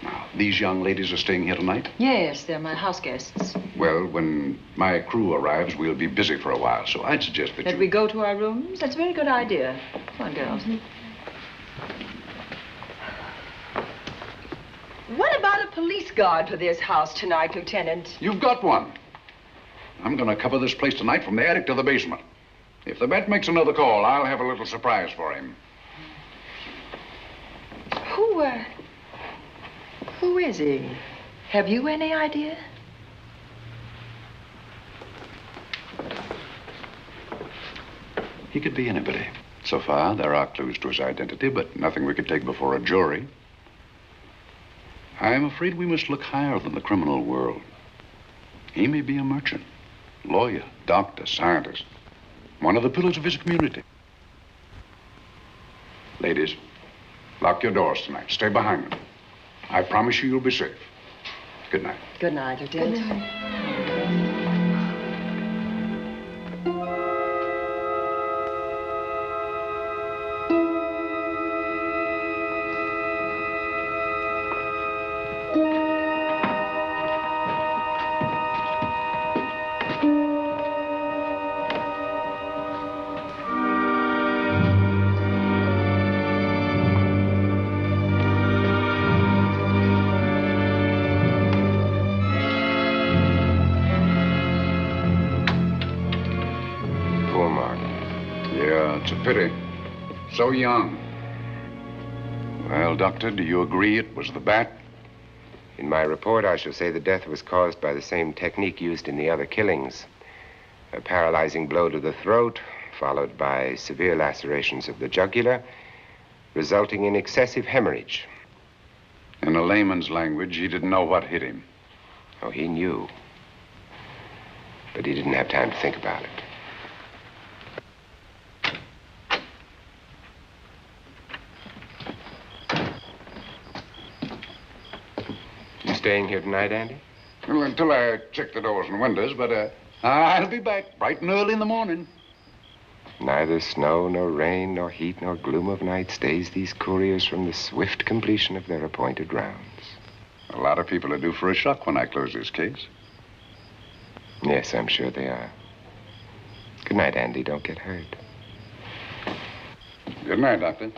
Now, these young ladies are staying here tonight? Yes, they're my house guests. Well, when my crew arrives, we'll be busy for a while, so I'd suggest that we go to our rooms? That's a very good idea. Come on, girls. What about a police guard for this house tonight, Lieutenant? You've got one. I'm going to cover this place tonight from the attic to the basement. If the bat makes another call, I'll have a little surprise for him. Who is he? Have you any idea? He could be anybody. So far, there are clues to his identity, but nothing we could take before a jury. I'm afraid we must look higher than the criminal world. He may be a merchant, lawyer, doctor, scientist, one of the pillars of his community. Ladies, lock your doors tonight. Stay behind them. I promise you you'll be safe. Good night. Good night, Lieutenant. Good night. Pity. So young. Well, Doctor, do you agree it was the bat? In my report, I shall say the death was caused by the same technique used in the other killings. A paralyzing blow to the throat, followed by severe lacerations of the jugular, resulting in excessive hemorrhage. In a layman's language, he didn't know what hit him. Oh, he knew. But he didn't have time to think about it. Staying here tonight, Andy? Well, until I check the doors and windows, but I'll be back bright and early in the morning. Neither snow, nor rain, nor heat, nor gloom of night stays these couriers from the swift completion of their appointed rounds. A lot of people are due for a shock when I close this case. Yes, I'm sure they are. Good night, Andy. Don't get hurt. Good night, Doctor.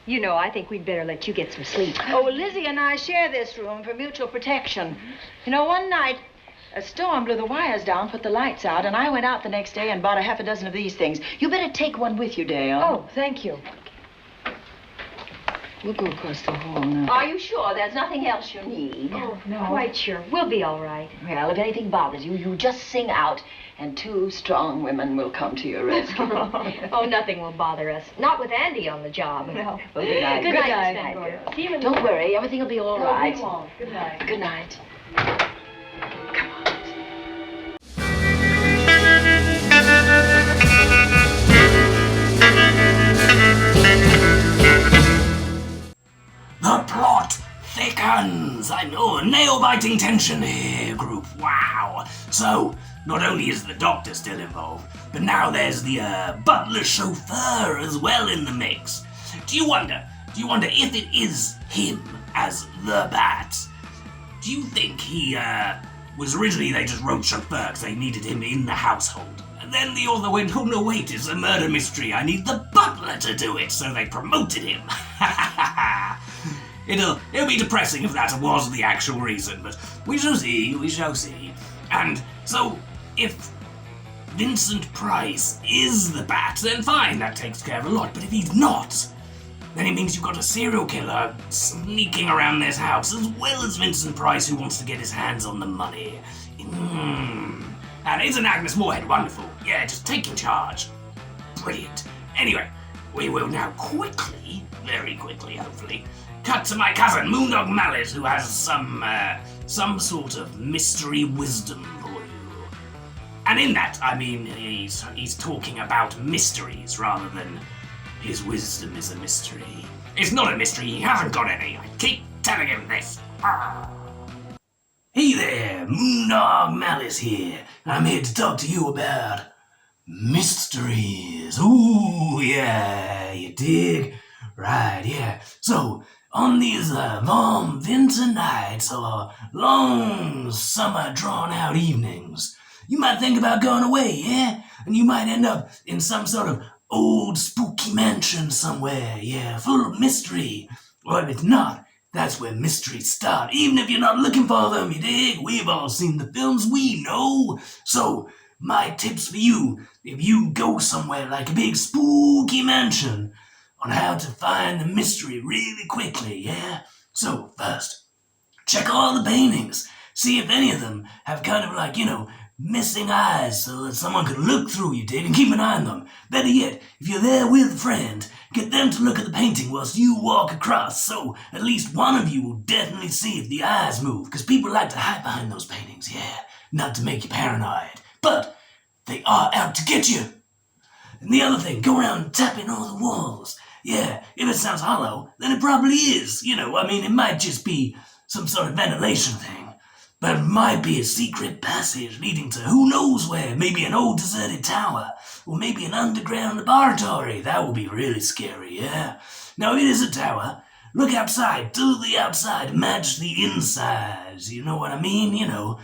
You know, I think we'd better let you get some sleep. Oh, Lizzie and I share this room for mutual protection. You know, one night, a storm blew the wires down, put the lights out, and I went out the next day and bought a half a dozen of these things. You better take one with you, Dale. Oh, thank you. We'll go across the hall now. Are you sure there's nothing else you need? Oh, no. Quite sure. We'll be all right. Well, if anything bothers you, you just sing out, and 2 strong women will come to your rescue. Oh, nothing will bother us. Not with Andy on the job. No. Well, good night. Good night, Miss Van Gordon. See you in the Don't worry, everything will be all right. We won't. Good night. Good night. The plot thickens. I know, a nail-biting tension here, group. Wow. So, not only is the doctor still involved, but now there's the butler chauffeur as well in the mix. Do you wonder, Do you wonder if it is him as the Bat? Do you think he, was originally they just wrote chauffeur because they needed him in the household? And then the author went, oh no wait, it's a murder mystery, I need the butler to do it, so they promoted him. It'll be depressing if that was the actual reason, but we shall see. And so, if Vincent Price is the Bat, then fine, that takes care of a lot, but if he's not, then it means you've got a serial killer sneaking around this house, as well as Vincent Price, who wants to get his hands on the money. And isn't Agnes Moorehead wonderful? Yeah, just taking charge. Brilliant. Anyway, we will now quickly, very quickly hopefully, cut to my cousin Moondog Malice, who has some sort of mystery wisdom for you. And in that, I mean, he's talking about mysteries rather than his wisdom is a mystery. It's not a mystery, he hasn't got any. I keep telling him this. Hey there, Moondog Malice here. I'm here to talk to you about mysteries. Ooh, yeah, you dig? Right, yeah. So, on these warm winter nights or long summer drawn-out evenings, you might think about going away, yeah? And you might end up in some sort of old spooky mansion somewhere, yeah, full of mystery. Or if it's not, that's where mysteries start, even if you're not looking for them, you dig? We've all seen the films, we know. So, my tips for you, if you go somewhere like a big spooky mansion, on how to find the mystery really quickly, yeah? So, first, check all the paintings. See if any of them have kind of like, missing eyes so that someone could look through, you dig, and keep an eye on them. Better yet, if you're there with a friend, get them to look at the painting whilst you walk across, so at least one of you will definitely see if the eyes move, because people like to hide behind those paintings, yeah? Not to make you paranoid, but they are out to get you. And the other thing, go around tapping all the walls. Yeah, if it sounds hollow, then it probably is. It might just be some sort of ventilation thing. But it might be a secret passage leading to who knows where. Maybe an old deserted tower. Or maybe an underground laboratory. That would be really scary, yeah? Now, if it is a tower, look outside. Do the outside match the inside. You know what I mean? To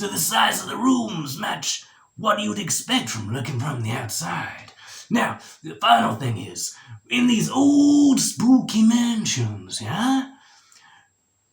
the size of the rooms match what you would expect from looking from the outside. Now, the final thing is, in these old spooky mansions, yeah?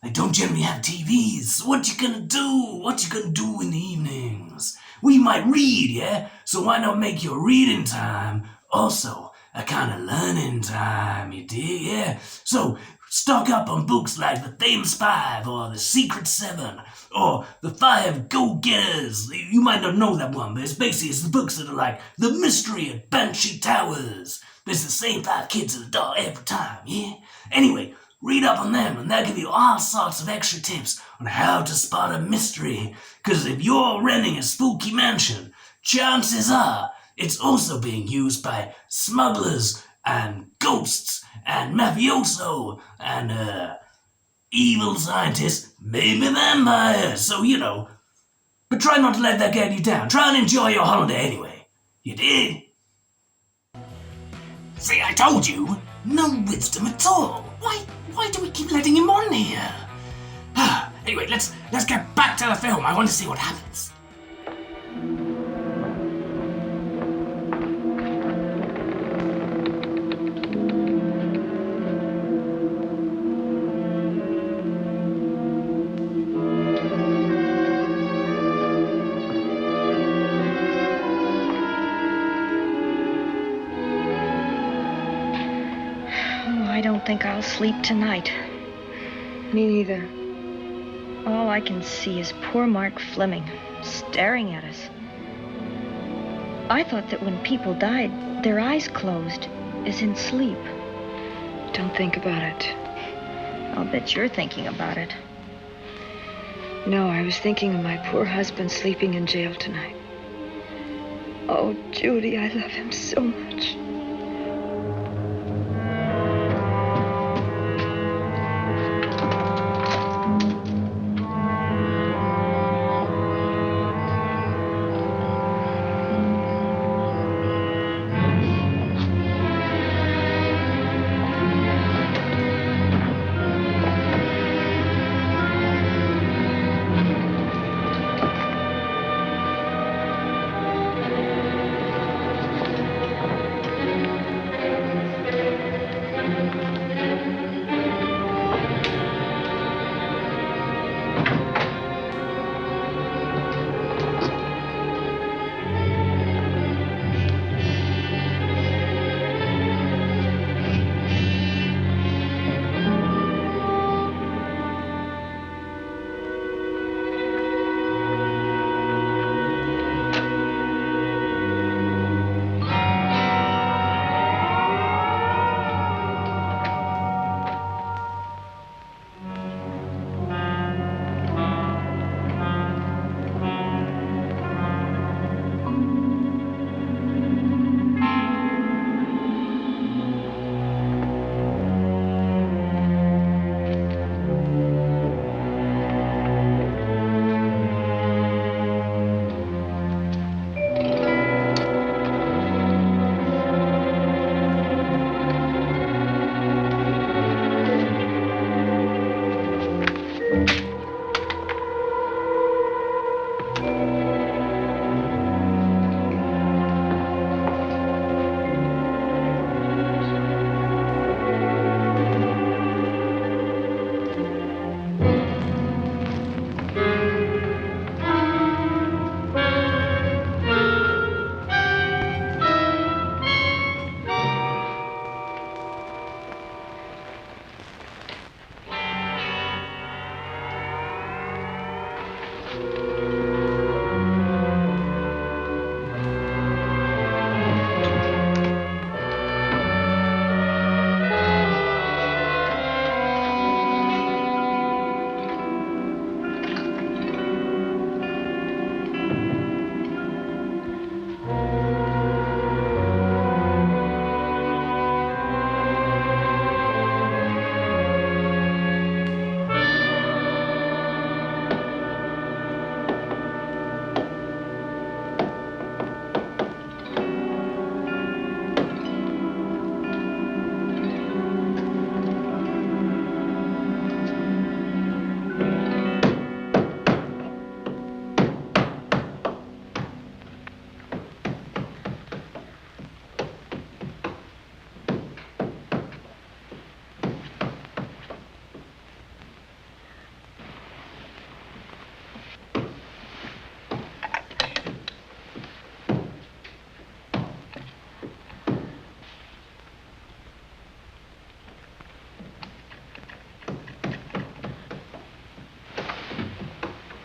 They don't generally have TVs, so what you gonna do? What you gonna do in the evenings? Well, you might read, yeah? So why not make your reading time also a kind of learning time, you dig? Yeah? So stock up on books like The Famous Five or The Secret Seven or The Five Go-Getters. You might not know that one, but it's the books that are like The Mystery at Banshee Towers. It's the same 5 kids at the door every time, yeah? Anyway, read up on them, and they'll give you all sorts of extra tips on how to spot a mystery. Because if you're renting a spooky mansion, chances are it's also being used by smugglers and ghosts and mafioso and evil scientists, maybe vampires. So, but try not to let that get you down. Try and enjoy your holiday anyway. You did? See, I told you, no wisdom at all. Why do we keep letting him on here? Anyway, let's get back to the film. I want to see what happens. I don't think I'll sleep tonight. Me neither. All I can see is poor Mark Fleming staring at us. I thought that when people died, their eyes closed, as in sleep. Don't think about it. I'll bet you're thinking about it. No, I was thinking of my poor husband sleeping in jail tonight. Oh, Judy, I love him so much.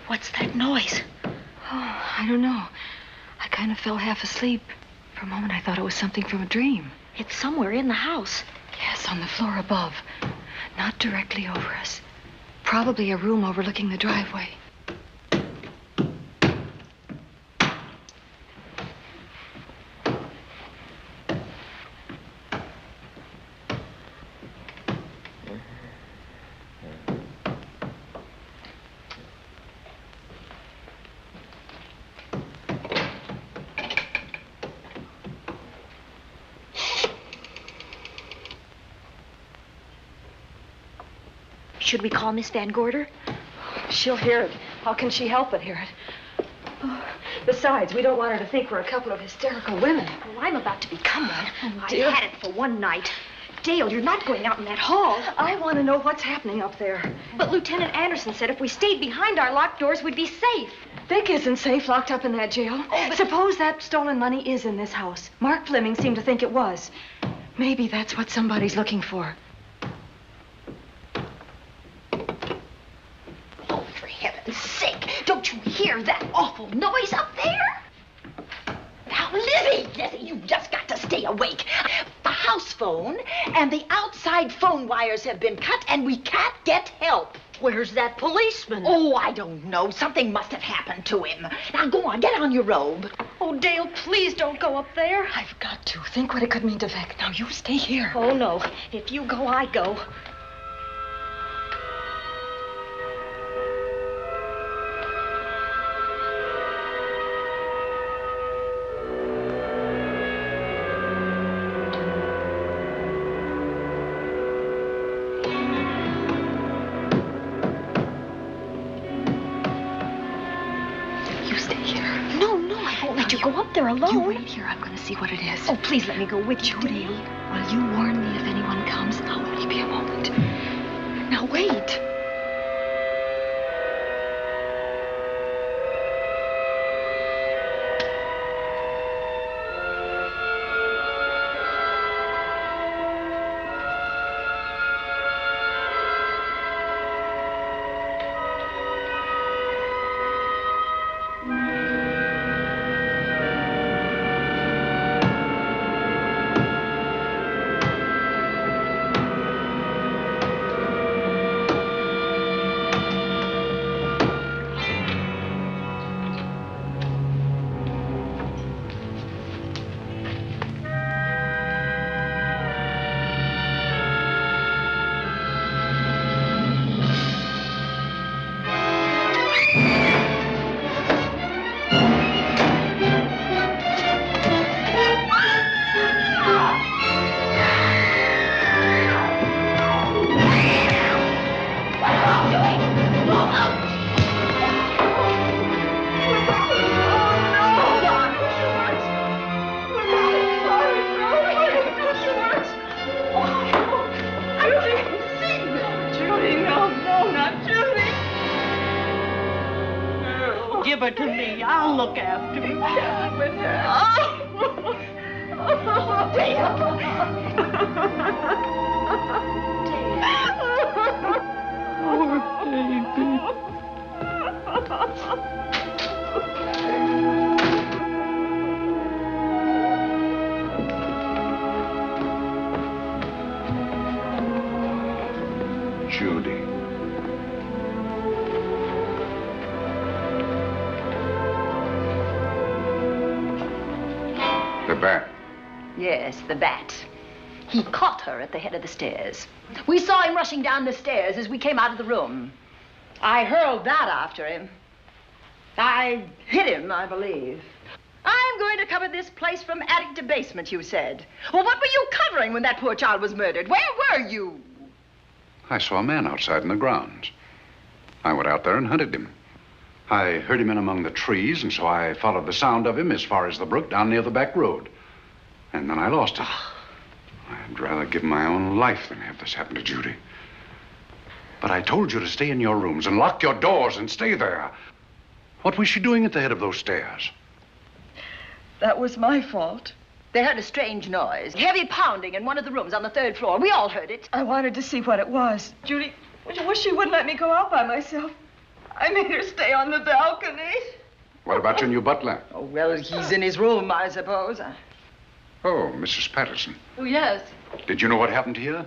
What's that noise? Oh, I don't know. I kind of fell half asleep. For a moment, I thought it was something from a dream. It's somewhere in the house. Yes, on the floor above. Not directly over us. Probably a room overlooking the driveway. Should we call Miss Van Gorder? She'll hear it. How can she help but hear it? Oh, besides, we don't want her to think we're a couple of hysterical women. Well, I'm about to become one. I've dear. had it for one night. Dale, you're not going out in that hall. I want to know what's happening up there. But Lieutenant Anderson said if we stayed behind our locked doors, we'd be safe. Vic isn't safe locked up in that jail. Suppose that stolen money is in this house. Mark Fleming seemed to think it was. Maybe that's what somebody's looking for. For heaven's sake, don't you hear that awful noise up there? Now, Lizzie, you've just got to stay awake. The house phone and the outside phone wires have been cut, and we can't get help. Where's that policeman? Oh, I don't know. Something must have happened to him. Now, go on, get on your robe. Oh, Dale, please don't go up there. I've got to. Think what it could mean to Vic. Now, you stay here. Oh, no. If you go, I go. Go up there alone. You wait here. I'm going to see what it is. Oh, please let me go with you, Judy, Dale. will you warn me if anyone comes? I'll only be a moment. Now, wait. me. I'll look after him. Poor baby. Judy. The bat. Yes, the bat. He caught her at the head of the stairs. We saw him rushing down the stairs as we came out of the room. I hurled that after him. I hit him, I believe. I'm going to cover this place from attic to basement, you said. Well, what were you covering when that poor child was murdered? Where were you? I saw a man outside in the grounds. I went out there and hunted him. I heard him in among the trees, and so I followed the sound of him as far as the brook down near the back road. And then I lost him. I'd rather give my own life than have this happen to Judy. But I told you to stay in your rooms and lock your doors and stay there. What was she doing at the head of those stairs? That was my fault. They heard a strange noise, heavy pounding in one of the rooms on the 3rd floor. We all heard it. I wanted to see what it was. Judy, she wouldn't let me go out by myself. I made her stay on the balcony. What about your new butler? Oh, well, he's in his room, I suppose. Oh, Mrs. Patterson. Oh, yes. Did you know what happened here?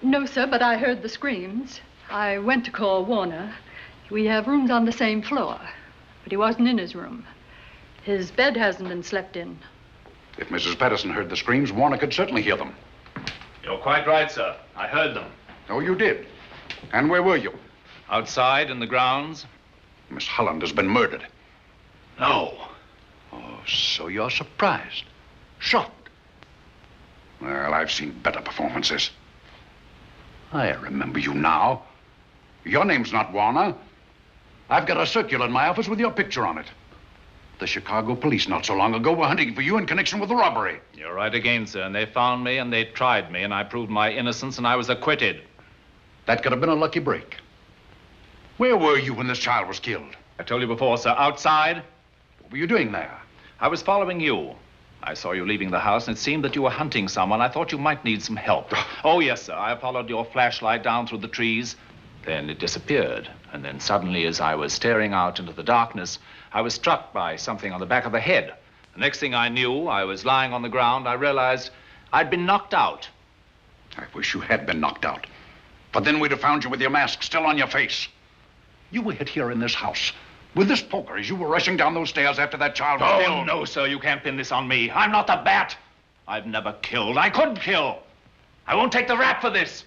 No, sir, but I heard the screams. I went to call Warner. We have rooms on the same floor, but he wasn't in his room. His bed hasn't been slept in. If Mrs. Patterson heard the screams, Warner could certainly hear them. You're quite right, sir. I heard them. Oh, you did? And where were you? Outside in the grounds. Miss Holland has been murdered. No. Oh, so you're surprised. Shocked. Well, I've seen better performances. I remember you now. Your name's not Warner. I've got a circular in my office with your picture on it. The Chicago police not so long ago were hunting for you in connection with the robbery. You're right again, sir. And they found me and they tried me and I proved my innocence and I was acquitted. That could have been a lucky break. Where were you when this child was killed? I told you before, sir. Outside. What were you doing there? I was following you. I saw you leaving the house, and it seemed that you were hunting someone. I thought you might need some help. Oh, yes, sir. I followed your flashlight down through the trees. Then it disappeared. And then suddenly, as I was staring out into the darkness, I was struck by something on the back of the head. The next thing I knew, I was lying on the ground. I realized I'd been knocked out. I wish you had been knocked out. But then we'd have found you with your mask still on your face. You were hit here in this house with this poker as you were rushing down those stairs after that child was killed. Oh, no, sir. You can't pin this on me. I'm not the bat. I've never killed. I couldn't kill. I won't take the rap for this.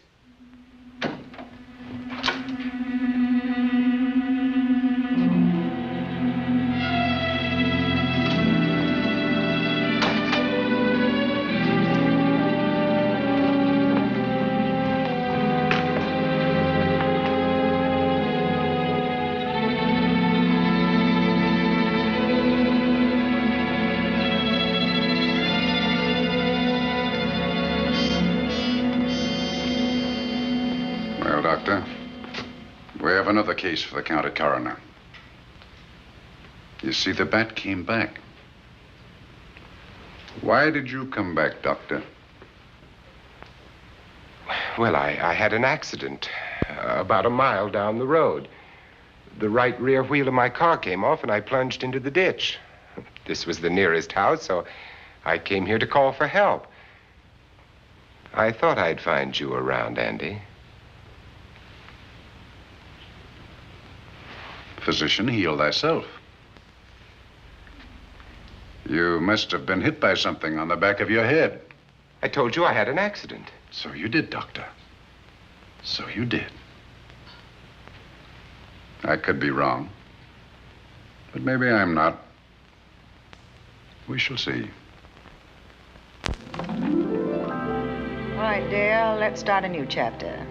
Another case for the county coroner. You see, the bat came back. Why did you come back, Doctor? Well, I had an accident about a mile down the road. The right rear wheel of my car came off and I plunged into the ditch. This was the nearest house, so I came here to call for help. I thought I'd find you around, Andy. Physician, heal thyself. You must have been hit by something on the back of your head. I told you I had an accident. So you did, Doctor. So you did. I could be wrong. But maybe I'm not. We shall see. All right, Dale, let's start a new chapter.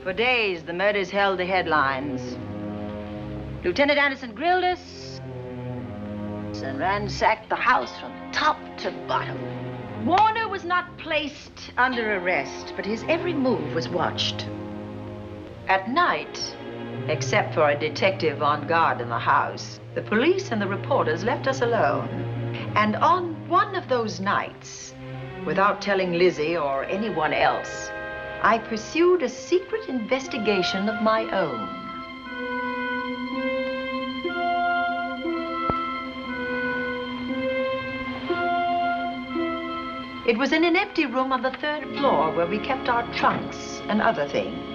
For days, the murders held the headlines. Lieutenant Anderson grilled us and ransacked the house from top to bottom. Warner was not placed under arrest, but his every move was watched. At night, Except for a detective on guard in the house, the police and the reporters left us alone. And on one of those nights, without telling Lizzie or anyone else, I pursued a secret investigation of my own. It was in an empty room on the 3rd floor where we kept our trunks and other things.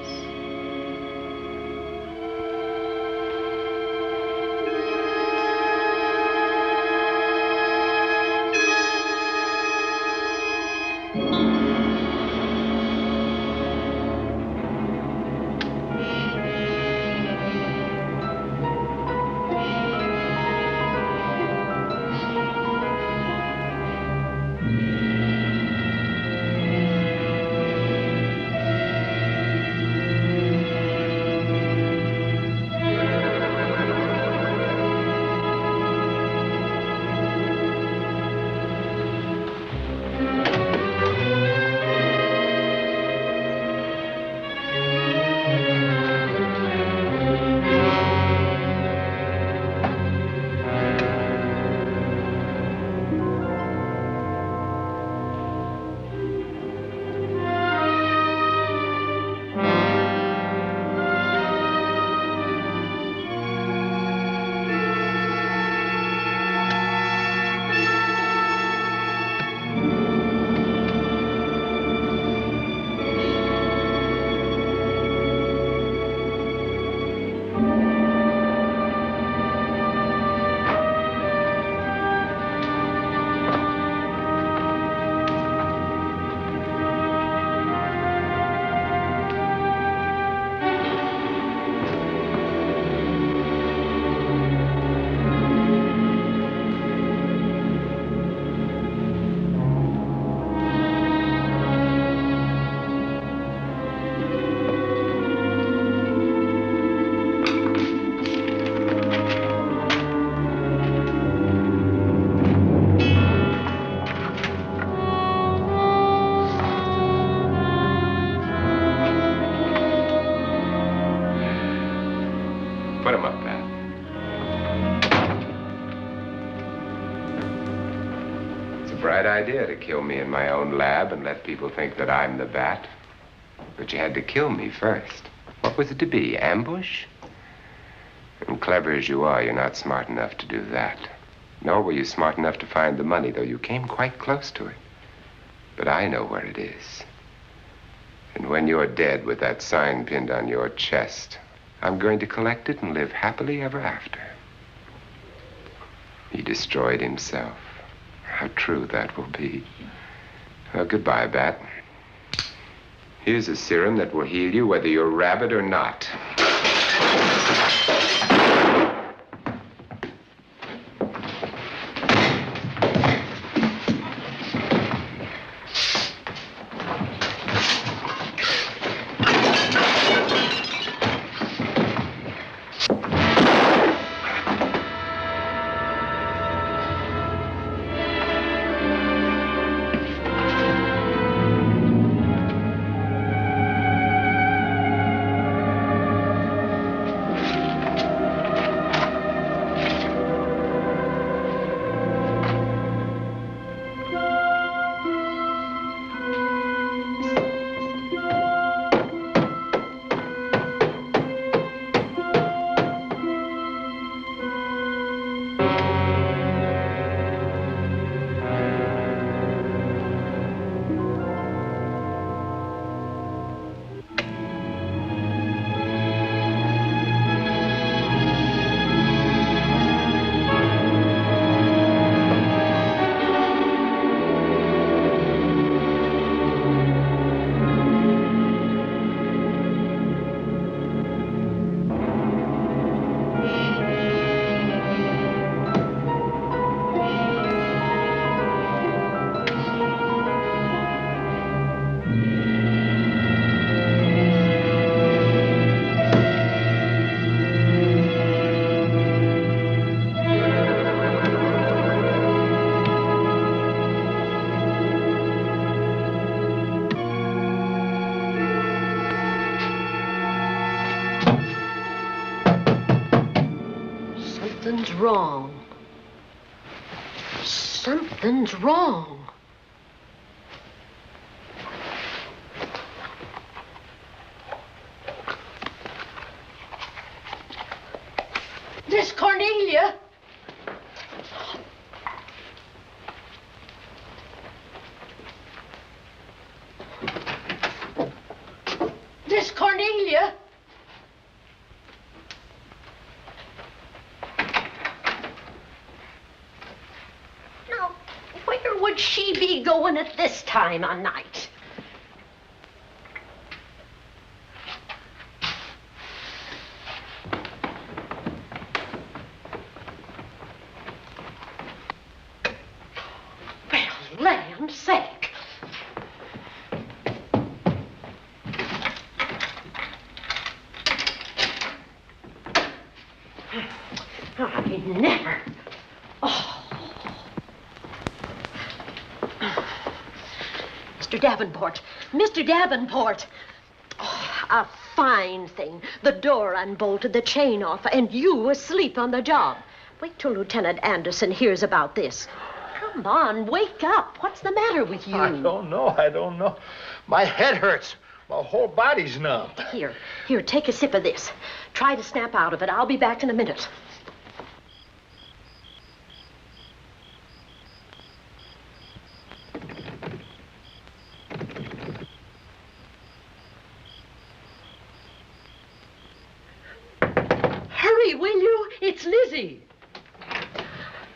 Idea to kill me in my own lab and let people think that I'm the bat. But you had to kill me first. What was it to be, ambush? And clever as you are, you're not smart enough to do that. Nor were you smart enough to find the money, though you came quite close to it. But I know where it is. And when you're dead with that sign pinned on your chest, I'm going to collect it and live happily ever after. He destroyed himself. How true that will be. Well, goodbye, Bat. Here's a serum that will heal you whether you're rabid or not. wrong. Something's wrong. Miss Cornelia! Miss Cornelia! Now, where would she be going at this time of night? Well, land's sake. I never. Oh. Mr. Davenport. Mr. Davenport. Oh, a fine thing. The door unbolted, the chain off, and you asleep on the job. Wait till Lieutenant Anderson hears about this. Come on, wake up. What's the matter with you? I don't know. My head hurts. My whole body's numb. Here, take a sip of this. Try to snap out of it. I'll be back in a minute. Hurry, will you? It's Lizzie.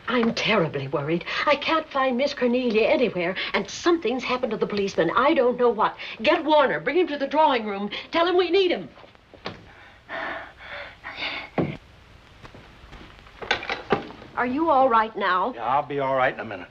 I'm terribly worried. I can't find Miss Cornelia anywhere, and something's happened to the policeman. I don't know what. Get Warner. Bring him to the drawing room. Tell him we need him. Are you all right now? Yeah, I'll be all right in a minute.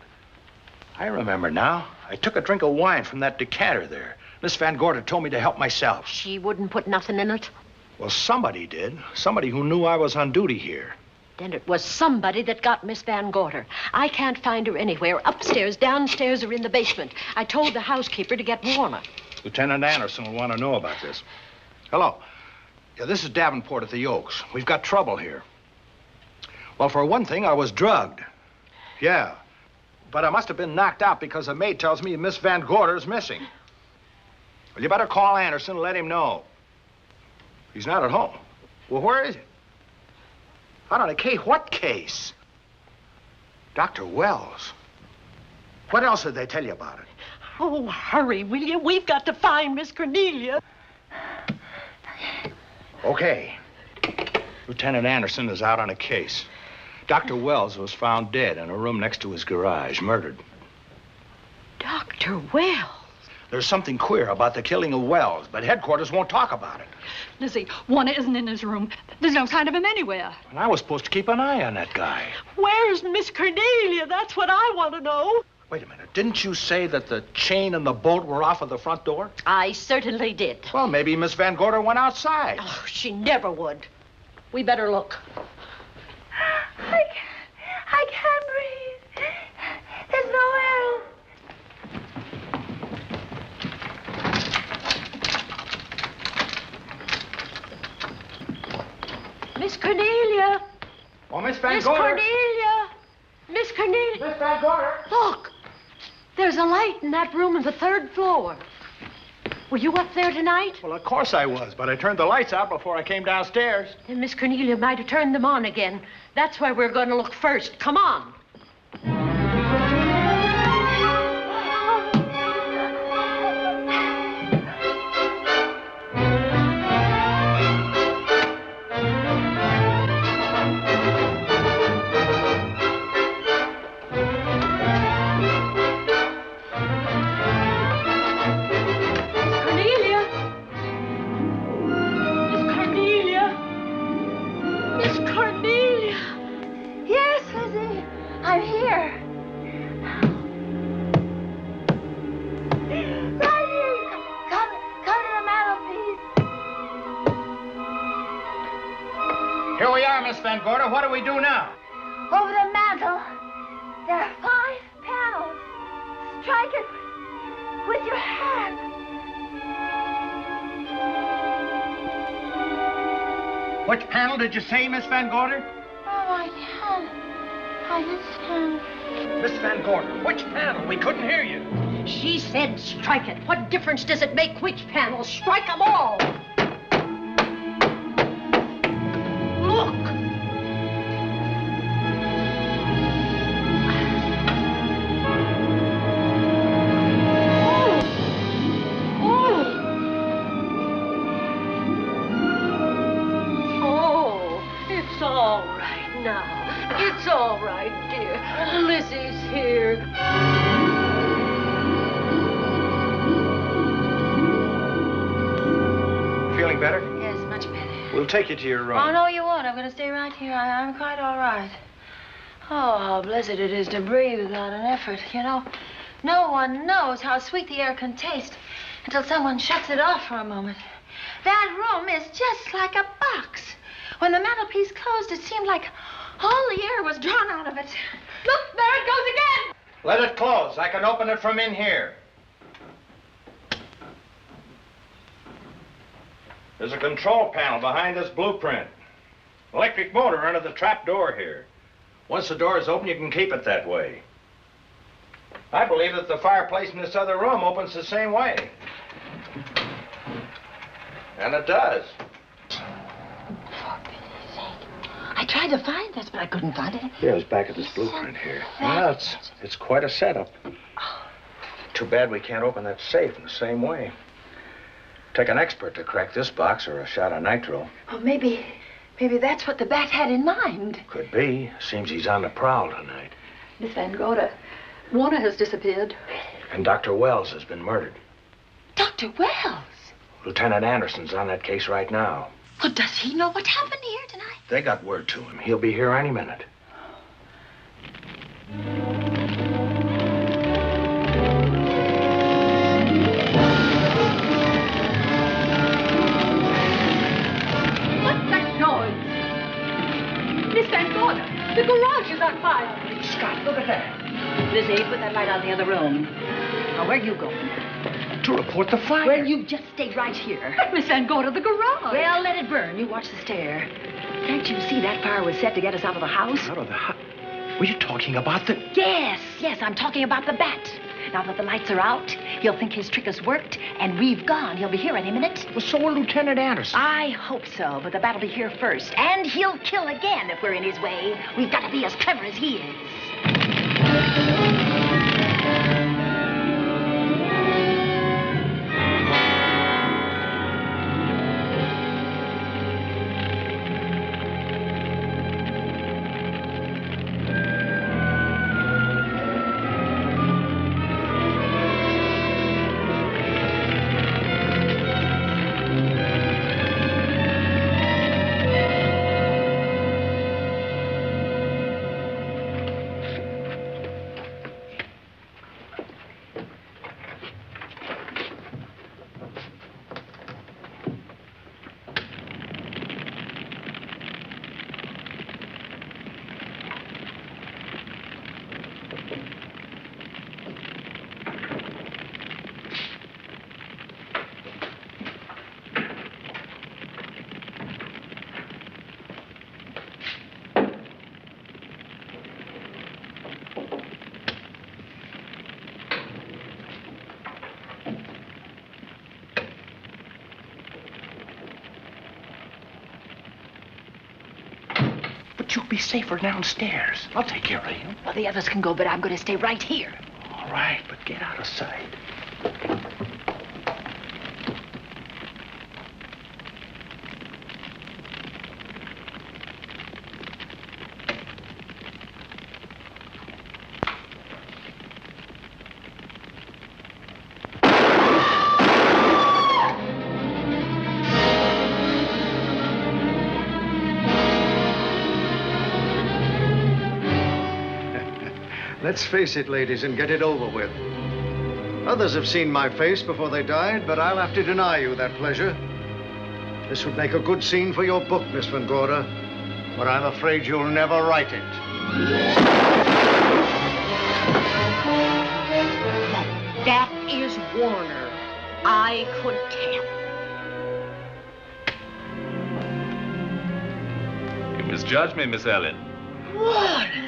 I remember now. I took a drink of wine from that decanter there. Miss Van Gorder told me to help myself. She wouldn't put nothing in it? Well, somebody did. Somebody who knew I was on duty here. Then it was somebody that got Miss Van Gorder. I can't find her anywhere. Upstairs, downstairs, or in the basement. I told the housekeeper to get Warner. Lieutenant Anderson will want to know about this. Hello. Yeah, this is Davenport at the Oaks. We've got trouble here. Well, for one thing, I was drugged. Yeah. But I must have been knocked out because the maid tells me Miss Van Gorder's missing. Well, you better call Anderson and let him know. He's not at home. Well, where is he? Out on a case? What case? Dr. Wells. What else did they tell you about it? Oh, hurry, will you? We've got to find Miss Cornelia. Okay. Lieutenant Anderson is out on a case. Dr. Wells was found dead in a room next to his garage, murdered. Dr. Wells? There's something queer about the killing of Wells, but headquarters won't talk about it. Lizzie, Warner isn't in his room. There's no sign of him anywhere. And I was supposed to keep an eye on that guy. Where's Miss Cornelia? That's what I want to know. Wait a minute. Didn't you say that the chain and the bolt were off of the front door? I certainly did. Well, maybe Miss Van Gorder went outside. Oh, she never would. We better look. I can't breathe. There's no air. Miss Cornelia. Oh, Miss Van Miss Gorder. Cornelia. Miss Cornelia. Miss Van Gorder. Look. There's a light in that room on the 3rd floor. Were you up there tonight? Well, of course I was, but I turned the lights out before I came downstairs. Then Miss Cornelia might have turned them on again. That's where we're going to look first. Come on. Here we are, Miss Van Gorder. What do we do now? Over the mantel, there are 5 panels. Strike it with your hand. Which panel did you say, Miss Van Gorder? Oh, I can't. Miss Van Gorder, which panel? We couldn't hear you. She said strike it. What difference does it make which panel? Strike them all. Look. It's all right now. It's all right, dear. Lizzie's here. Feeling better? Yes, much better. We'll take you to your room. Oh, no, you won't. I'm going to stay right here. I'm quite all right. Oh, how blessed it is to breathe without an effort. You know, no one knows how sweet the air can taste until someone shuts it off for a moment. That room is just like a box. When the mantelpiece closed, it seemed like all the air was drawn out of it. Look, there it goes again. Let it close. I can open it from in here. There's a control panel behind this blueprint. Electric motor under the trap door here. Once the door is open, you can keep it that way. I believe that the fireplace in this other room opens the same way. And it does. I tried to find this, but I couldn't find it. Yeah, it's back at this blueprint here. Well, it's quite a setup. Too bad we can't open that safe in the same way. Take an expert to crack this box or a shot of nitro. Well, maybe that's what the bat had in mind. Could be. Seems he's on the prowl tonight. Miss Van Gorder, Warner has disappeared. And Dr. Wells has been murdered. Dr. Wells? Lieutenant Anderson's on that case right now. Well, does he know what happened here tonight? They got word to him. He'll be here any minute. What's that noise? Miss Van Gorder, the garage is on fire. Scott, look at that. Lizzie, put that light out in the other room. Now, where are you going? To report the fire. Well, you just stay right here. But Miss Van Gorder, the garage. Well, let it burn. You watch the stair. Can't you see that fire was set to get us out of the house? Out of the house? Were you talking about the... Yes, I'm talking about the bat. Now that the lights are out, he'll think his trick has worked, and we've gone. He'll be here any minute. Well, so will Lieutenant Anderson. I hope so, but the bat will be here first. And he'll kill again if we're in his way. We've got to be as clever as he is. You'll be safer downstairs. I'll take care of you. Well, the others can go, but I'm going to stay right here. All right, but get out of sight. Let's face it, ladies, and get it over with. Others have seen my face before they died, but I'll have to deny you that pleasure. This would make a good scene for your book, Miss Van Gorder, but I'm afraid you'll never write it. That is Warner. I could tell. You misjudged me, Miss Ellen. Warner!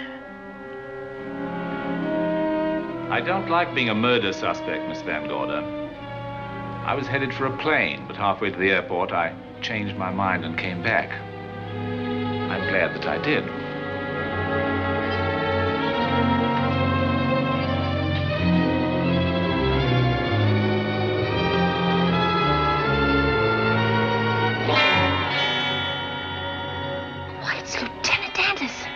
I don't like being a murder suspect, Miss Van Gorder. I was headed for a plane, but halfway to the airport, I changed my mind and came back. I'm glad that I did. Why, it's Lieutenant Anderson.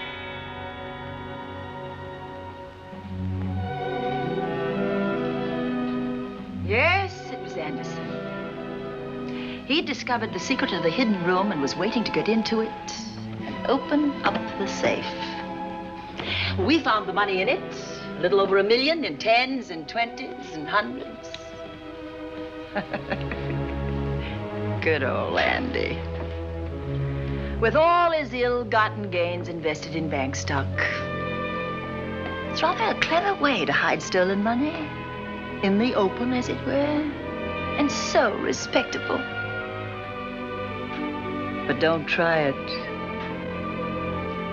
Yes, it was Anderson. He'd discovered the secret of the hidden room and was waiting to get into it and open up the safe. We found the money in it, a little over $1 million in tens and twenties and hundreds. Good old Andy. With all his ill-gotten gains invested in bank stock. It's rather a clever way to hide stolen money. In the open, as it were. And so respectable. But don't try it.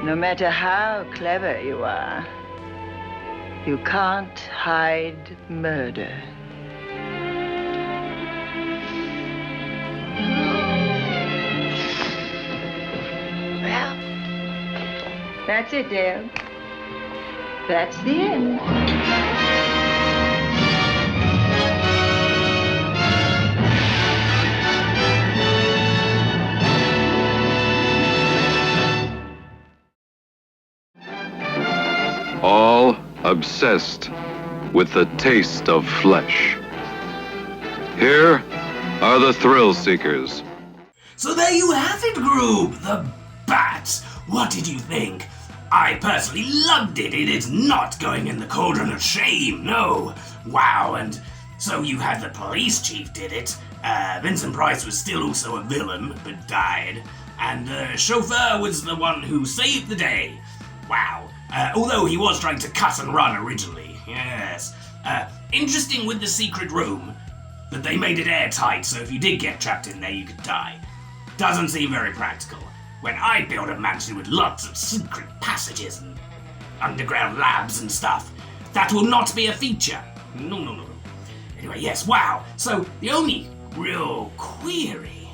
No matter how clever you are, you can't hide murder. Well, that's it, Dale. That's the end. All obsessed with the taste of flesh. Here are the thrill seekers. So there you have it, group. The Bat. What did you think? I personally loved it. It is not going in the cauldron of shame, no. Wow, and so you had the police chief did it. Vincent Price was still also a villain, but died. And the chauffeur was the one who saved the day. Wow. Although he was trying to cut and run originally. Yes. Interesting with the secret room that they made it airtight, so if you did get trapped in there, you could die. Doesn't seem very practical. When I build a mansion with lots of secret passages and underground labs and stuff, that will not be a feature. No. Anyway, yes, wow. So the only real query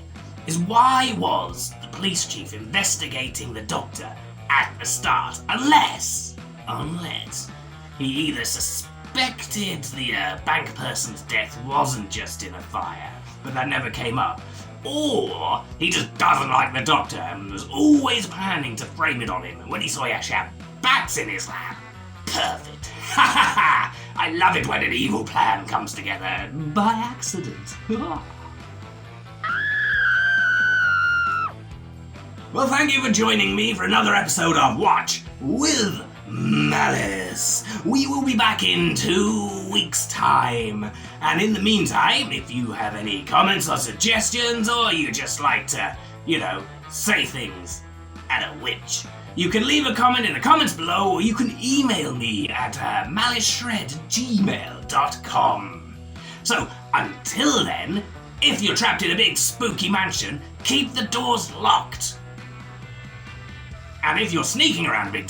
is why was the police chief investigating the doctor at the start, unless he either suspected the bank person's death wasn't just in a fire, but that never came up, or he just doesn't like the doctor and was always planning to frame it on him, and when he saw he actually had bats in his lab. Perfect. Ha ha ha! I love it when an evil plan comes together by accident. Well, thank you for joining me for another episode of Watch with Malice. We will be back in 2 weeks' time. And in the meantime, if you have any comments or suggestions, or you just like to, say things at a witch, you can leave a comment in the comments below, or you can email me at maliceshred@gmail.com. So, until then, if you're trapped in a big spooky mansion, keep the doors locked. And if you're sneaking around a big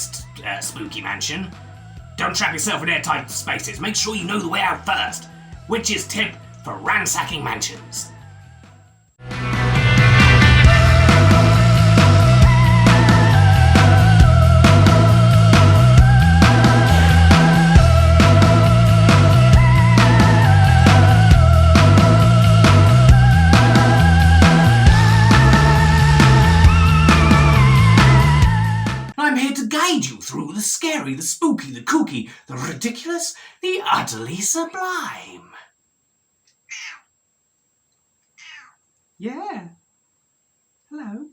spooky mansion, don't trap yourself in airtight spaces. Make sure you know the way out first. Witch's tip for ransacking mansions. Through the scary, the spooky, the kooky, the ridiculous, the utterly sublime. Yeah. Hello.